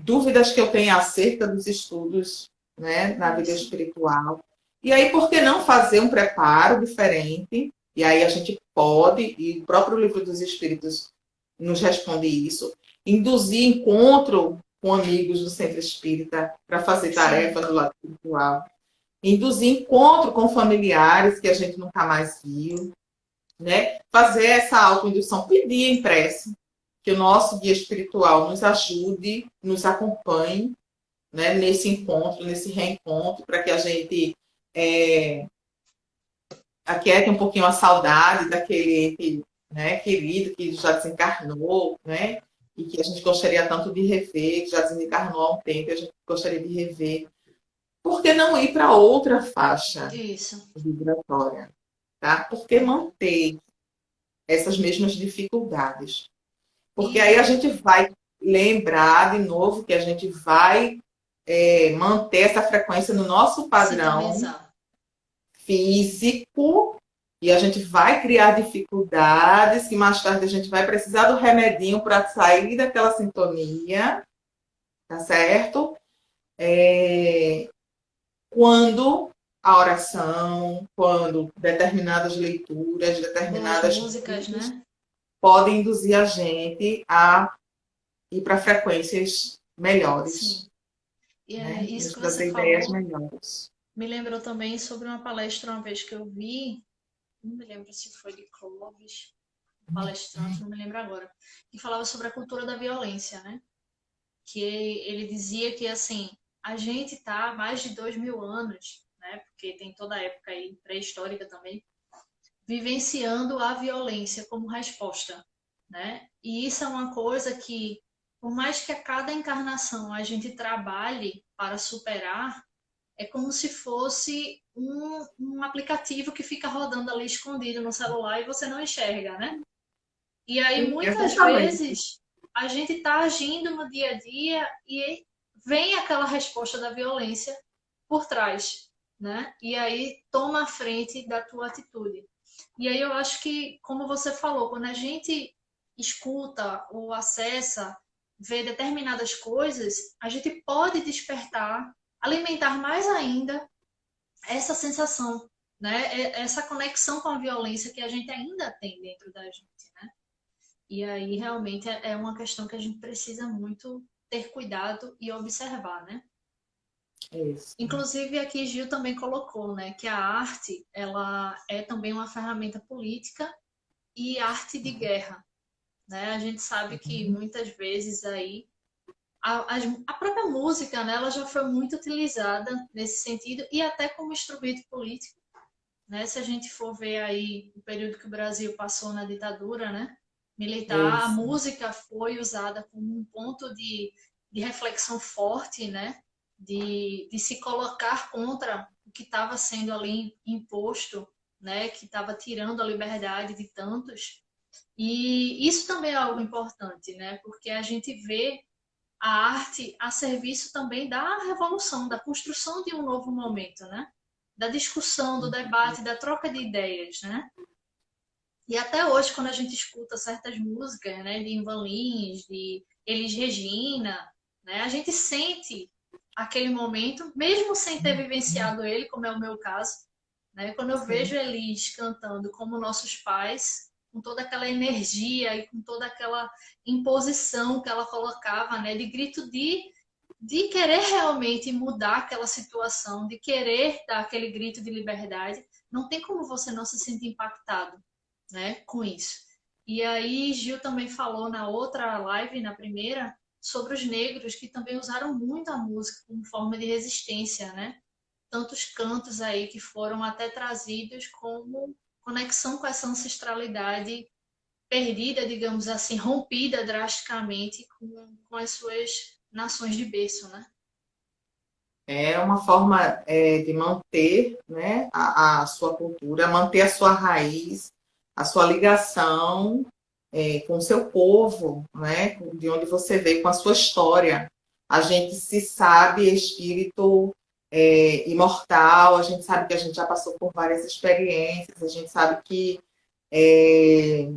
Dúvidas que eu tenho acerca dos estudos, né, na vida espiritual. E aí, por que não fazer um preparo diferente? E aí a gente pode, e o próprio Livro dos Espíritos nos responde isso, induzir encontro com amigos do centro espírita para fazer tarefas do lado espiritual, induzir encontro com familiares que a gente nunca mais viu, né? Fazer essa autoindução, pedir em prece que o nosso guia espiritual nos ajude, nos acompanhe, né, nesse encontro, nesse reencontro, para que a gente aquiete um pouquinho a saudade daquele ente, né, querido que já desencarnou, né, e que a gente gostaria tanto de rever, que já desencarnou há um tempo, e a gente gostaria de rever. Por que não ir para outra faixa vibratória? Tá? Por que manter essas mesmas dificuldades? Porque aí a gente vai lembrar de novo que a gente vai manter essa frequência no nosso padrão físico, e a gente vai criar dificuldades que mais tarde a gente vai precisar do remedinho para sair daquela sintonia, tá certo? Quando a oração, quando determinadas leituras, determinadas músicas, né, podem induzir a gente a ir para frequências melhores. Sim. E né? isso que Nos você ideias falou melhores. me lembrou também sobre uma palestra uma vez que eu vi, não me lembro se foi de Clóvis, palestrante, não me lembro agora, que falava sobre a cultura da violência, né? Que ele dizia que, assim, a gente está há mais de 2.000 anos, né? Porque tem toda a época aí pré-histórica também, vivenciando a violência como resposta, né? E isso é uma coisa que, por mais que a cada encarnação a gente trabalhe para superar, é como se fosse um aplicativo que fica rodando ali escondido no celular e você não enxerga, né? E aí, Sim, muitas exatamente. vezes, a gente está agindo no dia a dia e vem aquela resposta da violência por trás, né? E aí toma a frente da tua atitude. E aí eu acho que, como você falou, quando a gente escuta ou acessa, vê determinadas coisas, a gente pode despertar, alimentar mais ainda essa sensação, né? Essa conexão com a violência que a gente ainda tem dentro da gente, né? E aí realmente é uma questão que a gente precisa muito ter cuidado e observar, né? É isso. Inclusive aqui Gil também colocou, né, que a arte ela é também uma ferramenta política e arte de guerra, né? A gente sabe que muitas vezes aí a própria música, né, ela já foi muito utilizada nesse sentido e até como instrumento político, né? Se a gente for ver aí o período que o Brasil passou na ditadura, né, É militar, a isso. música foi usada como um ponto de reflexão forte, né? De se colocar contra o que estava sendo ali imposto, né? Que estava tirando a liberdade de tantos. E isso também é algo importante, né? Porque a gente vê a arte a serviço também da revolução, da construção de um novo momento, né? Da discussão, do debate, da troca de ideias, né? E até hoje, quando a gente escuta certas músicas, né, de Ivan Lins, de Elis Regina, né, a gente sente aquele momento, mesmo sem ter vivenciado ele, como é o meu caso, né? Quando eu vejo Sim. Elis cantando como nossos pais, com toda aquela energia e com toda aquela imposição que ela colocava, né, de grito de querer realmente mudar aquela situação, de querer dar aquele grito de liberdade, não tem como você não se sentir impactado, né, com isso. E aí Gil também falou na outra live, na primeira, sobre os negros que também usaram muito a música como forma de resistência, né? Tantos cantos aí que foram até trazidos como conexão com essa ancestralidade perdida, digamos assim, rompida drasticamente com as suas nações de berço, né? É uma forma de manter, né, a sua cultura, manter a sua raiz, a sua ligação com o seu povo, né, de onde você veio, com a sua história. A gente se sabe espírito imortal, a gente sabe que a gente já passou por várias experiências, a gente sabe que é,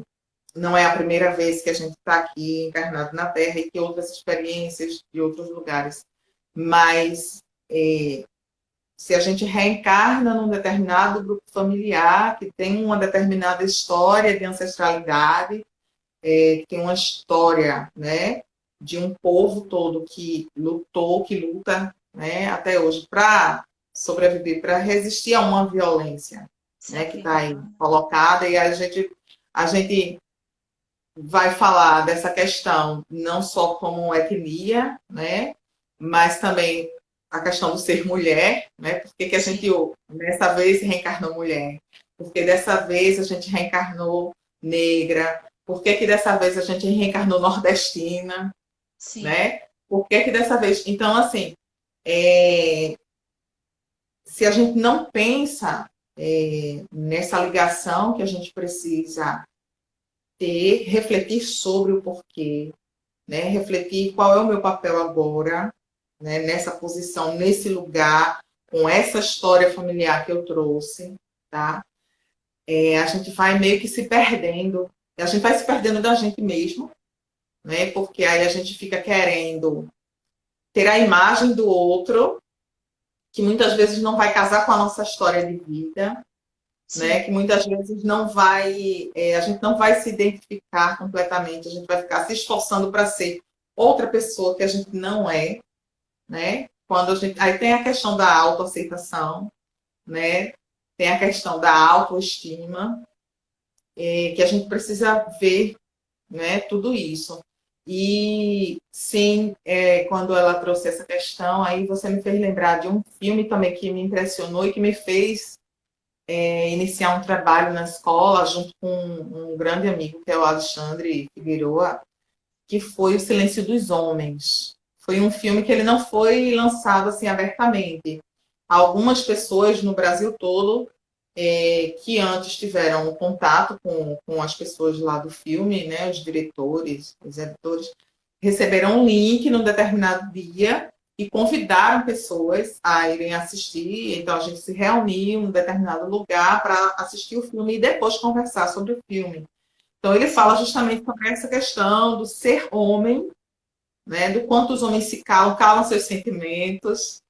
não é a primeira vez que a gente está aqui encarnado na Terra e que outras experiências de outros lugares. Mas se a gente reencarna num determinado grupo familiar que tem uma determinada história de ancestralidade, que tem uma história, né, de um povo todo que lutou, que luta, né, até hoje para sobreviver, para resistir a uma violência, Se né, que está aí afirmar. colocada e a gente vai falar dessa questão não só como etnia, né, mas também a questão do ser mulher, né? Por que a gente Sim, dessa vez reencarnou mulher? Porque dessa vez a gente reencarnou negra? Por que dessa vez a gente reencarnou nordestina, sim, né? Por que dessa vez? Então, assim, é, se a gente não pensa nessa ligação que a gente precisa ter, refletir sobre o porquê, né? Refletir qual é o meu papel agora, né? Nessa posição, nesse lugar, com essa história familiar que eu trouxe, tá? A gente vai meio que se perdendo, a gente vai se perdendo da gente mesmo, né? Porque aí a gente fica querendo ter a imagem do outro, que muitas vezes não vai casar com a nossa história de vida, né? sim, Que muitas vezes não vai, a gente não vai se identificar completamente, a gente vai ficar se esforçando para ser outra pessoa que a gente não é, né? Quando a gente, aí tem a questão da autoaceitação, né? Tem a questão da autoestima, que a gente precisa ver, né? Tudo isso. E sim, quando ela trouxe essa questão, aí você me fez lembrar de um filme também que me impressionou e que me fez iniciar um trabalho na escola junto com um grande amigo que é o Alexandre Figueroa, que foi O Silêncio dos Homens. Foi um filme que ele não foi lançado assim abertamente. Algumas pessoas no Brasil todo que antes tiveram um contato com as pessoas lá do filme, né, os diretores, os editores, receberam um link num determinado dia e convidaram pessoas a irem assistir. Então a gente se reuniu em um determinado lugar para assistir o filme e depois conversar sobre o filme. Então ele fala Sim, justamente sobre essa questão do ser homem, né, do quanto os homens se calam, calam seus sentimentos,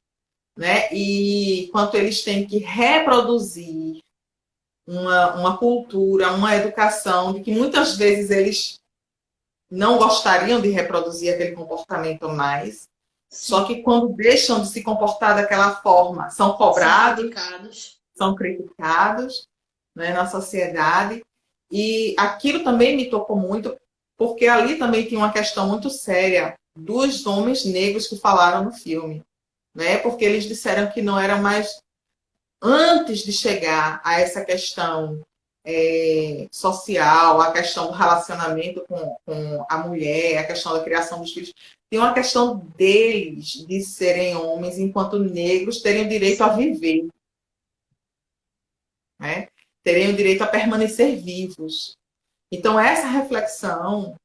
né, e quanto eles têm que reproduzir uma cultura, uma educação de que muitas vezes eles não gostariam de reproduzir aquele comportamento mais, só sim. que quando deixam de se comportar daquela forma, são São cobrados, criticados. são criticados, né, na sociedade. E aquilo também me tocou muito, porque ali também tinha uma questão muito séria dos homens negros que falaram no filme, né? Porque eles disseram que não era mais antes de chegar a essa questão social, a questão do relacionamento com a mulher, a questão da criação dos filhos, tem uma questão deles de serem homens enquanto negros terem o direito a Sim, viver, né? Terem o direito a permanecer vivos. Então, essa reflexão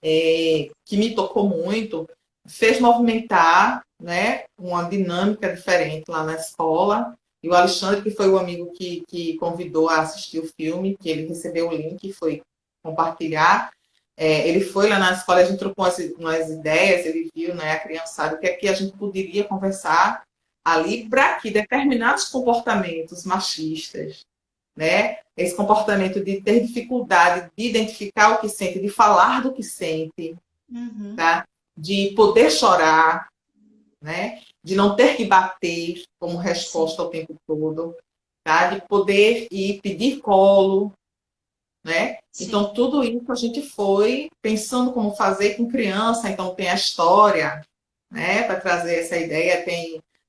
que me tocou muito fez movimentar, né, uma dinâmica diferente lá na escola. E o Alexandre, que foi o amigo que convidou a assistir o filme, que ele recebeu o link e foi compartilhar. Ele foi lá na escola, a gente trocou umas ideias, ele viu, né, a criançada, o que é que a gente poderia conversar ali para que determinados comportamentos machistas, né? Esse comportamento de ter dificuldade de identificar o que sente, de falar do que sente, uhum. tá? De poder chorar, né? De não ter que bater como Sim, resposta o tempo todo, tá? De poder ir pedir colo, né? Então, sim, tudo isso a gente foi pensando como fazer com criança. Então, tem a história, né? Para trazer essa ideia,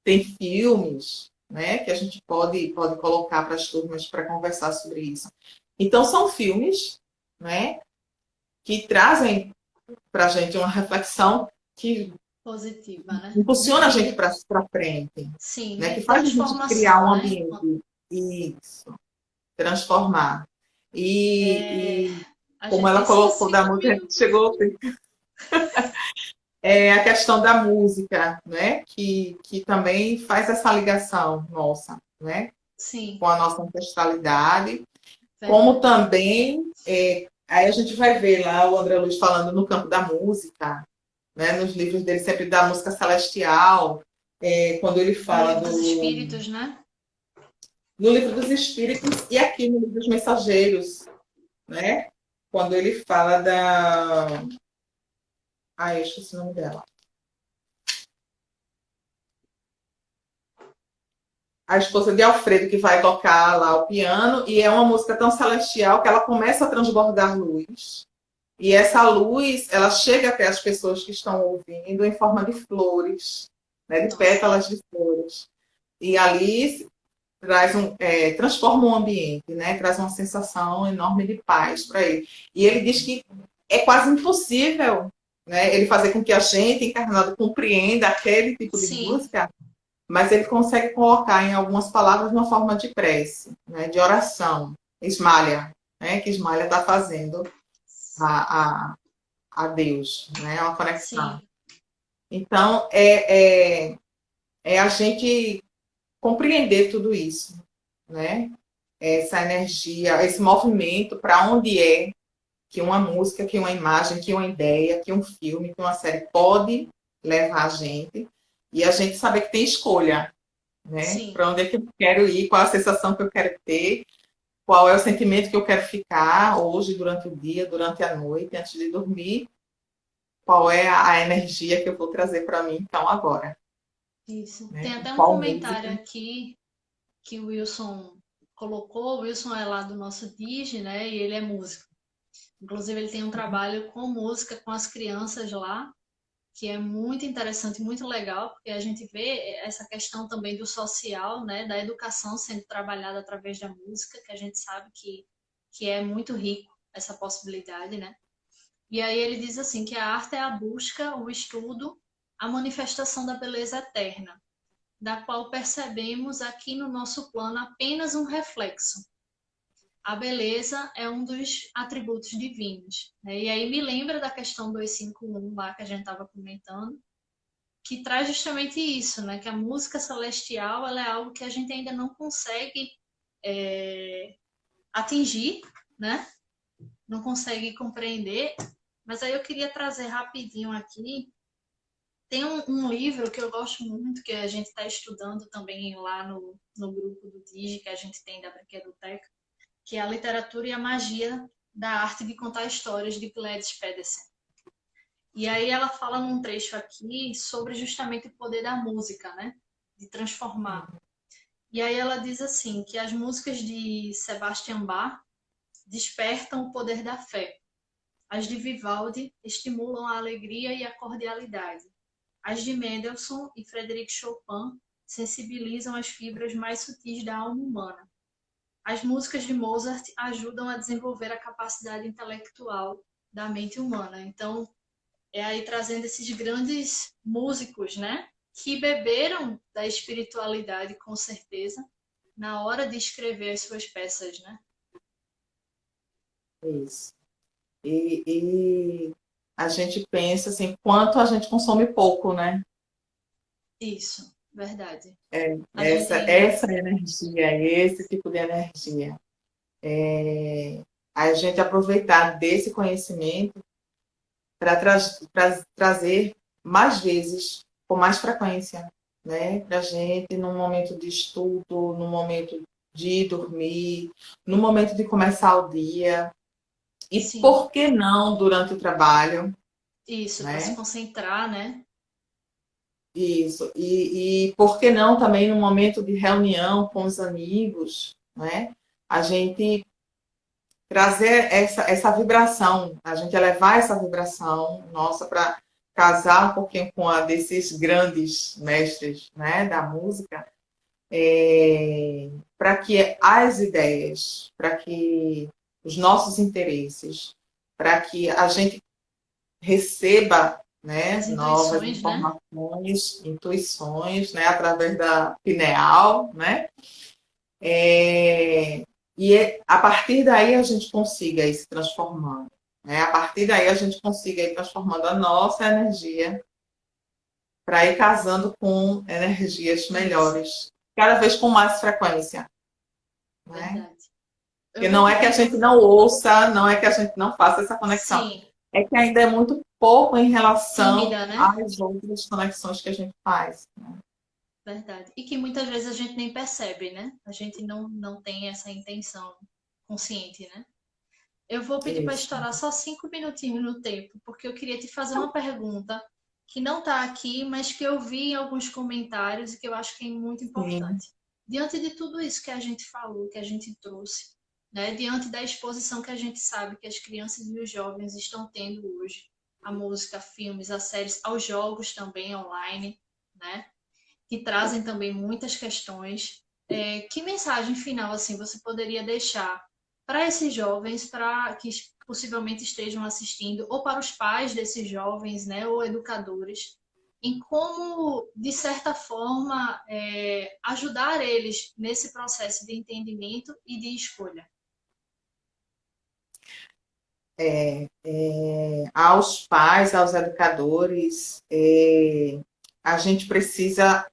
tem filmes, né? Que a gente pode colocar para as turmas para conversar sobre isso. Então, são filmes, né? Que trazem para a gente uma reflexão que positiva, né? impulsiona a gente para frente, Sim, né? Que de faz a gente criar transformação, um né? ambiente, isso, transformar. É, E a como gente ela precisa colocou se da música, chegou a questão da música, né? Que também faz essa ligação nossa, né? sim, Com a nossa ancestralidade, como verdade. também aí a gente vai ver lá o André Luiz falando no campo da música, né? Nos livros dele sempre da música celestial, quando ele No fala livro dos espíritos, né? no livro dos Espíritos e aqui no livro dos Mensageiros, né? Quando ele fala da, eu esqueci o nome dela. A esposa de Alfredo que vai tocar lá o piano e é uma música tão celestial que ela começa a transbordar luz. E essa luz, ela chega até as pessoas que estão ouvindo em forma de flores, né, de Nossa, pétalas de flores. E ali transforma o ambiente, né, traz uma sensação enorme de paz para ele. E ele diz que é quase impossível, né, ele fazer com que a gente encarnado compreenda aquele tipo de sim, música, mas ele consegue colocar em algumas palavras uma forma de prece, né, de oração. Esmalha, né, que Esmalha está fazendo a, a, a Deus, né, uma conexão. sim, Então, é a gente compreender tudo isso, né? Essa energia, esse movimento, para onde é que uma música, que uma imagem, que uma ideia, que um filme, que uma série pode levar a gente, e a gente saber que tem escolha, né? sim. Para onde é que eu quero ir, qual a sensação que eu quero ter, qual é o sentimento que eu quero ficar hoje, durante o dia, durante a noite, antes de dormir, qual é a energia que eu vou trazer para mim, então, agora, Isso. Tem né? até um Qual comentário música? aqui que o Wilson colocou. O Wilson é lá do nosso Digi, né? E ele é músico. Inclusive, ele tem um trabalho com música com as crianças lá, que é muito interessante, muito legal, porque a gente vê essa questão também do social, né, da educação sendo trabalhada através da música, que a gente sabe que é muito rico essa possibilidade, né? E aí ele diz assim que a arte é a busca, o estudo, a manifestação da beleza eterna. da qual percebemos aqui no nosso plano apenas um reflexo. A beleza é um dos atributos divinos, né? E aí me lembra da questão 251 lá que a gente estava comentando, que traz justamente isso, né? Que a música celestial ela é algo que a gente ainda não consegue atingir, né? Não consegue compreender. Mas aí eu queria trazer rapidinho aqui. Tem um livro que eu gosto muito, que a gente está estudando também lá no grupo do Digi, que a gente tem da Brinquedoteca, que é a literatura e a magia da arte de contar histórias de Gladys Pedersen. E aí ela fala num trecho aqui sobre justamente o poder da música, né? De transformar. E aí ela diz assim, que as músicas de Sebastian Bach despertam o poder da fé. As de Vivaldi estimulam a alegria e a cordialidade. As de Mendelssohn e Frédéric Chopin sensibilizam as fibras mais sutis da alma humana. As músicas de Mozart ajudam a desenvolver a capacidade intelectual da mente humana. Então, é aí trazendo esses grandes músicos, né? Que beberam da espiritualidade, com certeza, na hora de escrever as suas peças, né? Isso. E a gente pensa assim, quanto a gente consome pouco, né? Isso, verdade. É, A gente. essa energia, esse tipo de energia. A gente aproveitar desse conhecimento para trazer mais vezes, com mais frequência, né? Para a gente, num momento de estudo, no momento de dormir, no momento de começar o dia, e Sim, por que não durante o trabalho, isso, para se né? concentrar, né? Isso. E por que não também no momento de reunião com os amigos, né? A gente trazer essa vibração, a gente elevar essa vibração nossa para casar um pouquinho com a desses grandes mestres, né, da música, para que as ideias, para que os nossos interesses, para que a gente receba, né, As novas intuições, né? informações, intuições, né, através da pineal, né, a partir daí a gente consiga ir se transformando. Né? A partir daí a gente consiga ir transformando a nossa energia para ir casando com energias Isso, melhores, cada vez com mais frequência. Né? verdade. Eu Porque vou não é que a pedir. gente não ouça, não é que a gente não faça essa conexão. Sim, É que ainda é muito pouco em relação tímida, né? às outras conexões que a gente faz. Verdade. E que muitas vezes a gente nem percebe, né? A gente não tem essa intenção consciente, né? Eu vou pedir para Isso. estourar só 5 minutinhos no tempo, porque eu queria te fazer uma pergunta que não está aqui, mas que eu vi em alguns comentários e que eu acho que é muito Sim. importante. Diante de tudo isso que a gente falou, que a gente trouxe, né? Diante da exposição que a gente sabe que as crianças e os jovens estão tendo hoje, a música, filmes, as séries, aos jogos também online, né? Que trazem também muitas questões. Que mensagem final assim você poderia deixar para esses jovens, para que possivelmente estejam assistindo, ou para os pais desses jovens, né, ou educadores, em como, de certa forma, ajudar eles nesse processo de entendimento e de escolha? Aos pais, aos educadores, a gente precisa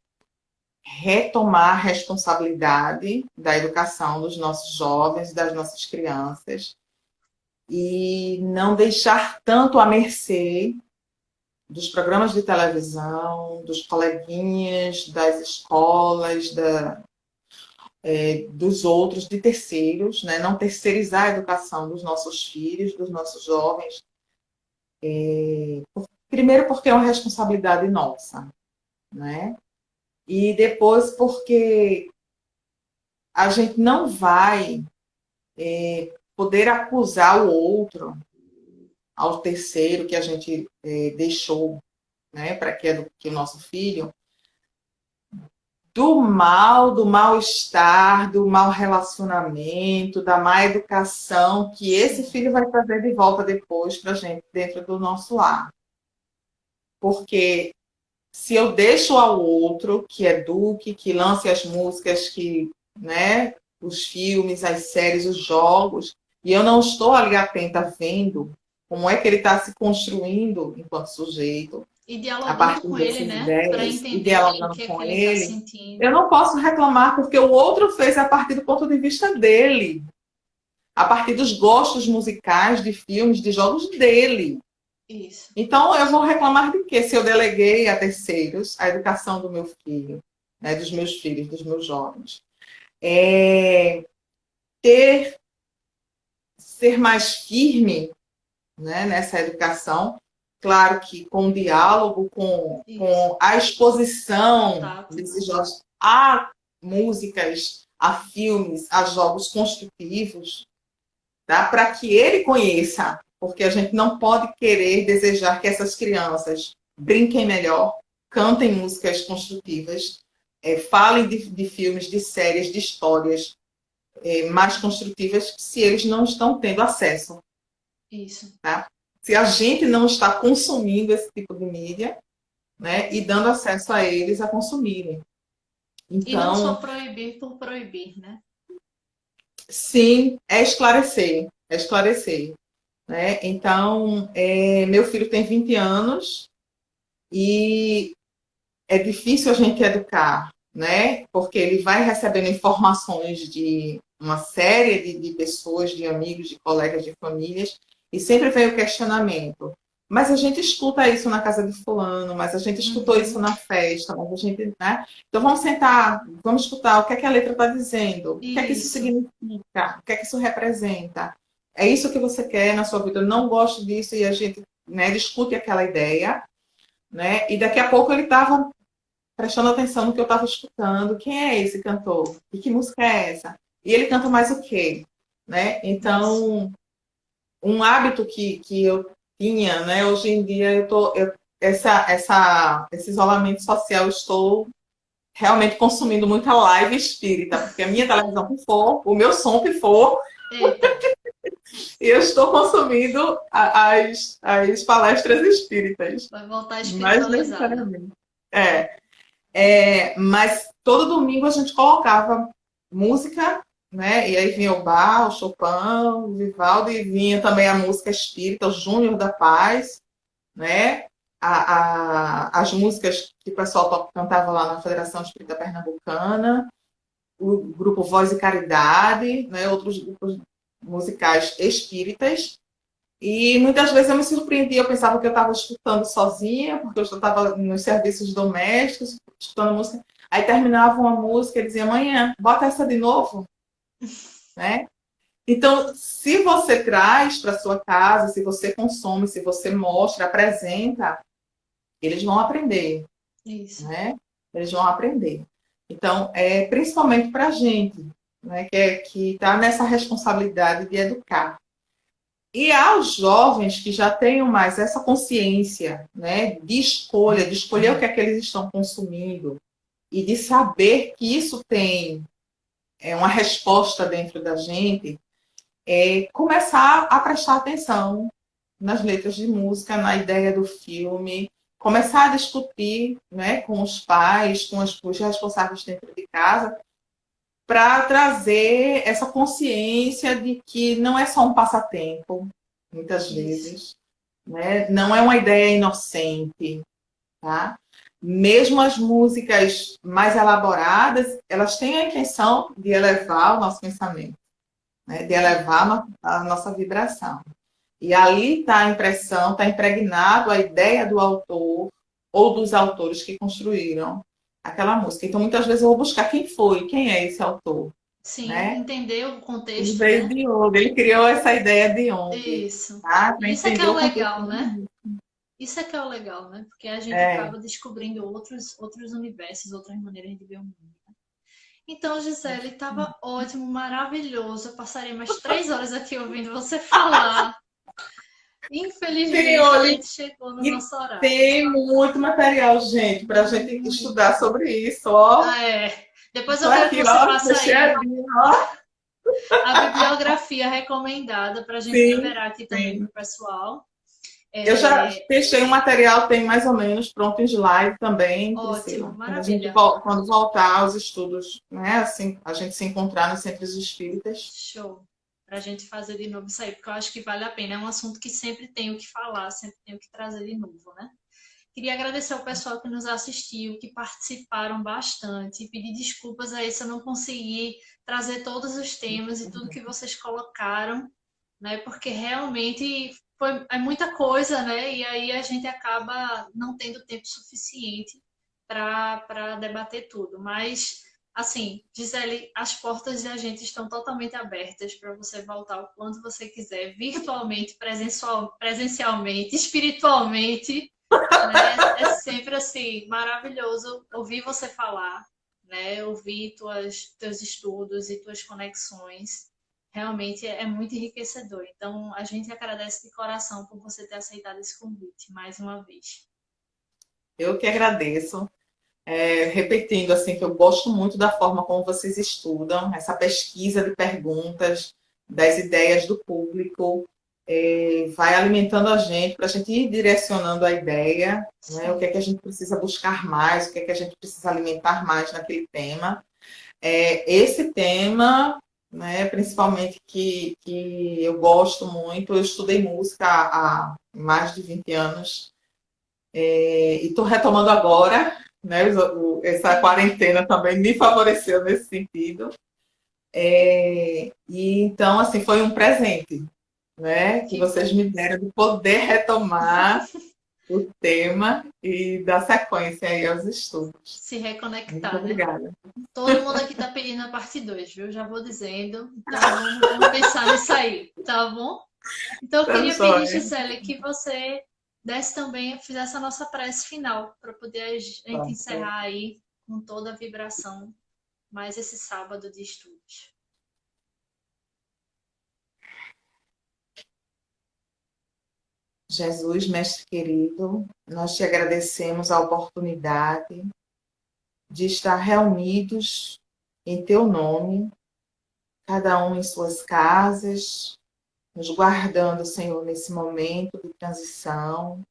retomar a responsabilidade da educação dos nossos jovens, das nossas crianças, e não deixar tanto à mercê dos programas de televisão, dos coleguinhas, das escolas, dos outros, de terceiros, né? Não terceirizar a educação dos nossos filhos, dos nossos jovens. Primeiro porque é uma responsabilidade nossa, né? E depois porque a gente não vai poder acusar o outro, ao terceiro que a gente deixou, né, para que eduque o nosso filho, do mal-estar, do mau relacionamento, da má educação que esse Sim, filho vai trazer de volta depois para a gente dentro do nosso lar. Porque se eu deixo ao outro, que eduque, que lance as músicas, que, né, os filmes, as séries, os jogos, e eu não estou ali atenta vendo como é que ele está se construindo enquanto sujeito, E a dialogando partir com ele, dessas né? Para ideias, e entender o dialogando que é que com ele está ele, eu sentindo. não posso reclamar porque o outro fez a partir do ponto de vista dele, a partir dos gostos musicais, de filmes, de jogos dele. Isso. Então, eu vou reclamar de quê? Se eu deleguei a terceiros a educação do meu filho, né, dos meus filhos, dos meus jovens. É, ser mais firme, né, nessa educação, claro que com diálogo, Isso. com a exposição Contato. desses jogos a músicas, a filmes, a jogos construtivos, tá? Para que ele conheça, porque a gente não pode querer desejar que essas crianças brinquem melhor, cantem músicas construtivas, falem de filmes, de séries, de histórias mais construtivas, se eles não estão tendo acesso. Isso. Tá? Se a gente não está consumindo esse tipo de mídia, né, e dando acesso a eles a consumirem. E não só Então, proibir por proibir, né? sim, é esclarecer, né? Então, meu filho tem 20 anos e é difícil a gente educar, né? Porque ele vai recebendo informações de uma série de pessoas, de amigos, de colegas, de famílias, e sempre vem o questionamento. Mas a gente escuta isso na casa de fulano, mas a gente escutou isso na festa, mas a gente, né? Então vamos sentar, vamos escutar o que é que a letra está dizendo, o que é que isso Isso. significa, o que é que isso representa. É isso que você quer na sua vida? Eu não gosto disso e a gente, né, discute aquela ideia, né? E daqui a pouco ele estava prestando atenção no que eu estava escutando. Quem é esse cantor? E que música é essa? E ele canta mais o quê? Né? Isso. Então, um hábito que eu tinha, né? Hoje em dia esse isolamento social, eu estou realmente consumindo muita live espírita, porque a minha televisão pifou, o meu som pifou, Eita, e eu estou consumindo as palestras espíritas. vai voltar Mais espiritualizada. necessariamente. É. Mas todo domingo a gente colocava música, né? E aí vinha o Bar, o Chopin, o Vivaldi, e vinha também a música espírita, o Júnior da Paz, né? As músicas que o pessoal cantava lá na Federação Espírita Pernambucana, o grupo Voz e Caridade, né? Outros grupos musicais espíritas. E muitas vezes eu me surpreendia, eu pensava que eu estava escutando sozinha, porque eu estava nos serviços domésticos, escutando música. Aí terminava uma música e dizia, amanhã, bota essa de novo, né? Então, se você traz para sua casa, se você consome, se você mostra, apresenta, eles vão aprender, Isso. né? Eles vão aprender. Então, principalmente para a gente, né? Que está nessa responsabilidade de educar. E aos jovens que já tenham mais essa consciência, né, de escolher o que é que eles estão consumindo e de saber que isso tem uma resposta dentro da gente, começar a prestar atenção nas letras de música, na ideia do filme, começar a discutir, né, com os pais, com os responsáveis dentro de casa, para trazer essa consciência de que não é só um passatempo, muitas Isso. vezes, né? Não é uma ideia inocente, tá? Mesmo as músicas mais elaboradas, elas têm a intenção de elevar o nosso pensamento, né? De elevar a nossa vibração. E ali está a impressão, está impregnado a ideia do autor ou dos autores que construíram aquela música. Então, muitas vezes eu vou buscar quem é esse autor, Sim, né? entender o Ele contexto, veio né? de onde? Ele criou essa ideia de onde? Isso. Tá? Para Isso é que é entender o o contexto legal, da né? música. Isso é que é o legal, né? Porque a gente É. acaba descobrindo outros universos, outras maneiras de ver o mundo. Então, Gisele, estava ótimo, maravilhoso. Eu passaria mais 3 horas aqui ouvindo você falar. Tem, Infelizmente, a olha, gente chegou no e nosso horário. tem muito material, gente, para a gente estudar Muito. sobre isso. Ó, Ah, é. Depois tô eu quero que aqui, você ó, passe aí fechadinho, ó. a bibliografia recomendada para a gente Sim, liberar aqui também para sim. o pessoal. Eu já fechei um material, tem mais ou menos pronto em slide também, Ótimo, Priscila. Quando a gente, maravilha. quando voltar aos estudos, né, assim, a gente se encontrar nos centros espíritas. Show. Para a gente fazer de novo isso aí, porque eu acho que vale a pena. É um assunto que sempre tenho que falar, sempre tenho que trazer de novo, né? Queria agradecer ao pessoal que nos assistiu, que participaram bastante, e pedir desculpas aí se eu não consegui trazer todos os temas e tudo que vocês colocaram, né? Porque realmente é muita coisa, né? E aí a gente acaba não tendo tempo suficiente para debater tudo. Mas, assim, Gisele, as portas da gente estão totalmente abertas para você voltar o quanto você quiser, virtualmente, presencialmente, espiritualmente, né? É sempre assim, maravilhoso ouvir você falar, né? Ouvir teus estudos e tuas conexões. Realmente é muito enriquecedor. Então, a gente agradece de coração por você ter aceitado esse convite mais uma vez. Eu que agradeço. Repetindo assim que eu gosto muito da forma como vocês estudam, essa pesquisa de perguntas, das ideias do público, vai alimentando a gente para a gente ir direcionando a ideia, né? O que é que a gente precisa buscar mais, o que é que a gente precisa alimentar mais naquele tema. Esse tema, né, principalmente que eu gosto muito, eu estudei música há mais de 20 anos, e estou retomando agora, né? Essa quarentena também me favoreceu nesse sentido. E então, assim, foi um presente, né? Que Que vocês bom. me deram de poder retomar o tema e dar sequência aí aos estudos. Se Muito reconectar, né? obrigada. Todo mundo aqui tá pedindo a parte 2, viu? Já vou dizendo. Então vamos pensar nisso aí, tá bom? Então eu Tá queria pedir, joia. Gisele, que você desse também, fizesse a nossa prece final, para poder a gente Pronto. encerrar aí com toda a vibração, mais esse sábado de estudos. Jesus, mestre querido, nós te agradecemos a oportunidade de estar reunidos em teu nome, cada um em suas casas, nos guardando, Senhor, nesse momento de transição,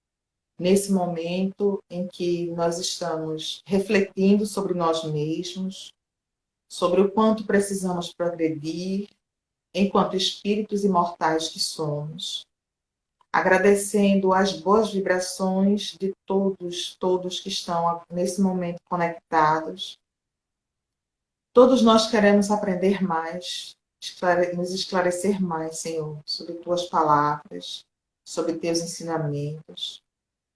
nesse momento em que nós estamos refletindo sobre nós mesmos, sobre o quanto precisamos progredir enquanto espíritos imortais que somos, agradecendo as boas vibrações de todos que estão nesse momento conectados. Todos nós queremos aprender mais, nos esclarecer mais, Senhor, sobre tuas palavras, sobre teus ensinamentos,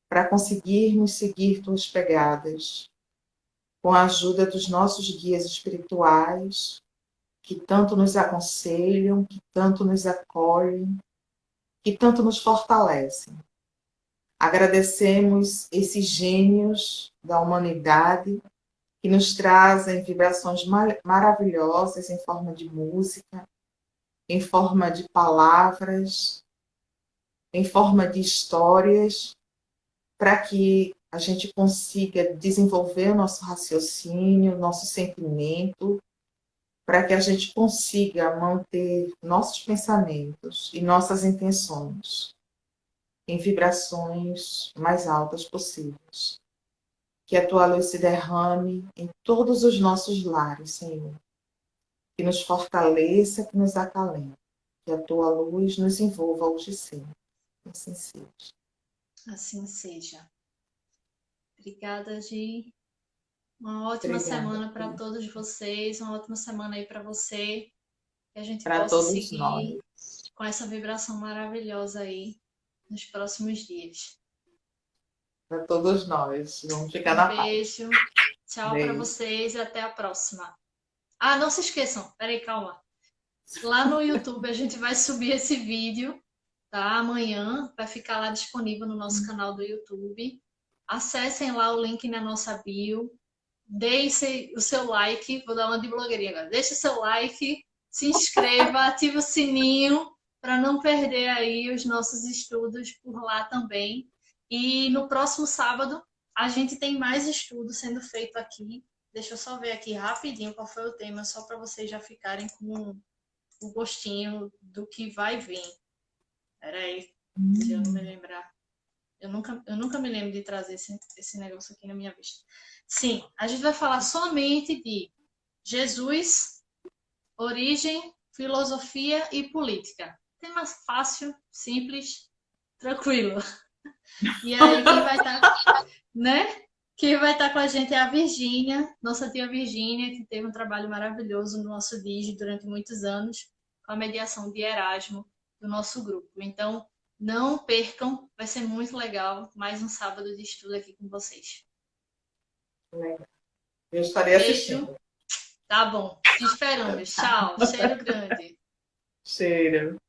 para conseguirmos seguir tuas pegadas, com a ajuda dos nossos guias espirituais, que tanto nos aconselham, que tanto nos acolhem, que tanto nos fortalecem. Agradecemos esses gênios da humanidade que nos trazem vibrações maravilhosas em forma de música, em forma de palavras, em forma de histórias, para que a gente consiga desenvolver o nosso raciocínio, nosso sentimento, para que a gente consiga manter nossos pensamentos e nossas intenções em vibrações mais altas possíveis. Que a tua luz se derrame em todos os nossos lares, Senhor. Que nos fortaleça, que nos acalente. Que a tua luz nos envolva hoje sempre. Assim seja. Assim seja. Obrigada, Gi. Uma ótima Obrigada. semana para todos vocês, uma ótima semana aí para você, que a gente Para possa todos nós. seguir com essa vibração maravilhosa aí nos próximos dias. Para todos nós. Vamos ficar Um na paz. beijo, tchau para Beijo. vocês e até a próxima. Ah, não se esqueçam, peraí, calma. Lá no YouTube a gente vai subir esse vídeo, tá? Amanhã vai ficar lá disponível no nosso canal do YouTube. Acessem lá o link na nossa bio. Deixe o seu like, vou dar uma de blogueirinha agora. Deixe o seu like, se inscreva, ative o sininho para não perder aí os nossos estudos por lá também. E no próximo sábado a gente tem mais estudo sendo feito aqui. Deixa eu só ver aqui rapidinho qual foi o tema, só para vocês já ficarem com o gostinho do que vai vir. Peraí, se eu não me lembrar. Eu nunca me lembro de trazer esse negócio aqui na minha vista. Sim, a gente vai falar somente de Jesus, origem, filosofia e política. Tema fácil, simples, tranquilo. E aí, quem vai estar, né? Quem vai estar com a gente é a Virgínia, nossa tia Virgínia, que teve um trabalho maravilhoso no nosso DIG durante muitos anos, com a mediação de Erasmo do nosso grupo. Então, não percam, vai ser muito legal. Mais um sábado de estudo aqui com vocês. Eu estarei Beijo. assistindo. Tá bom. Te esperamos. Tchau. Cheiro grande. Cheiro.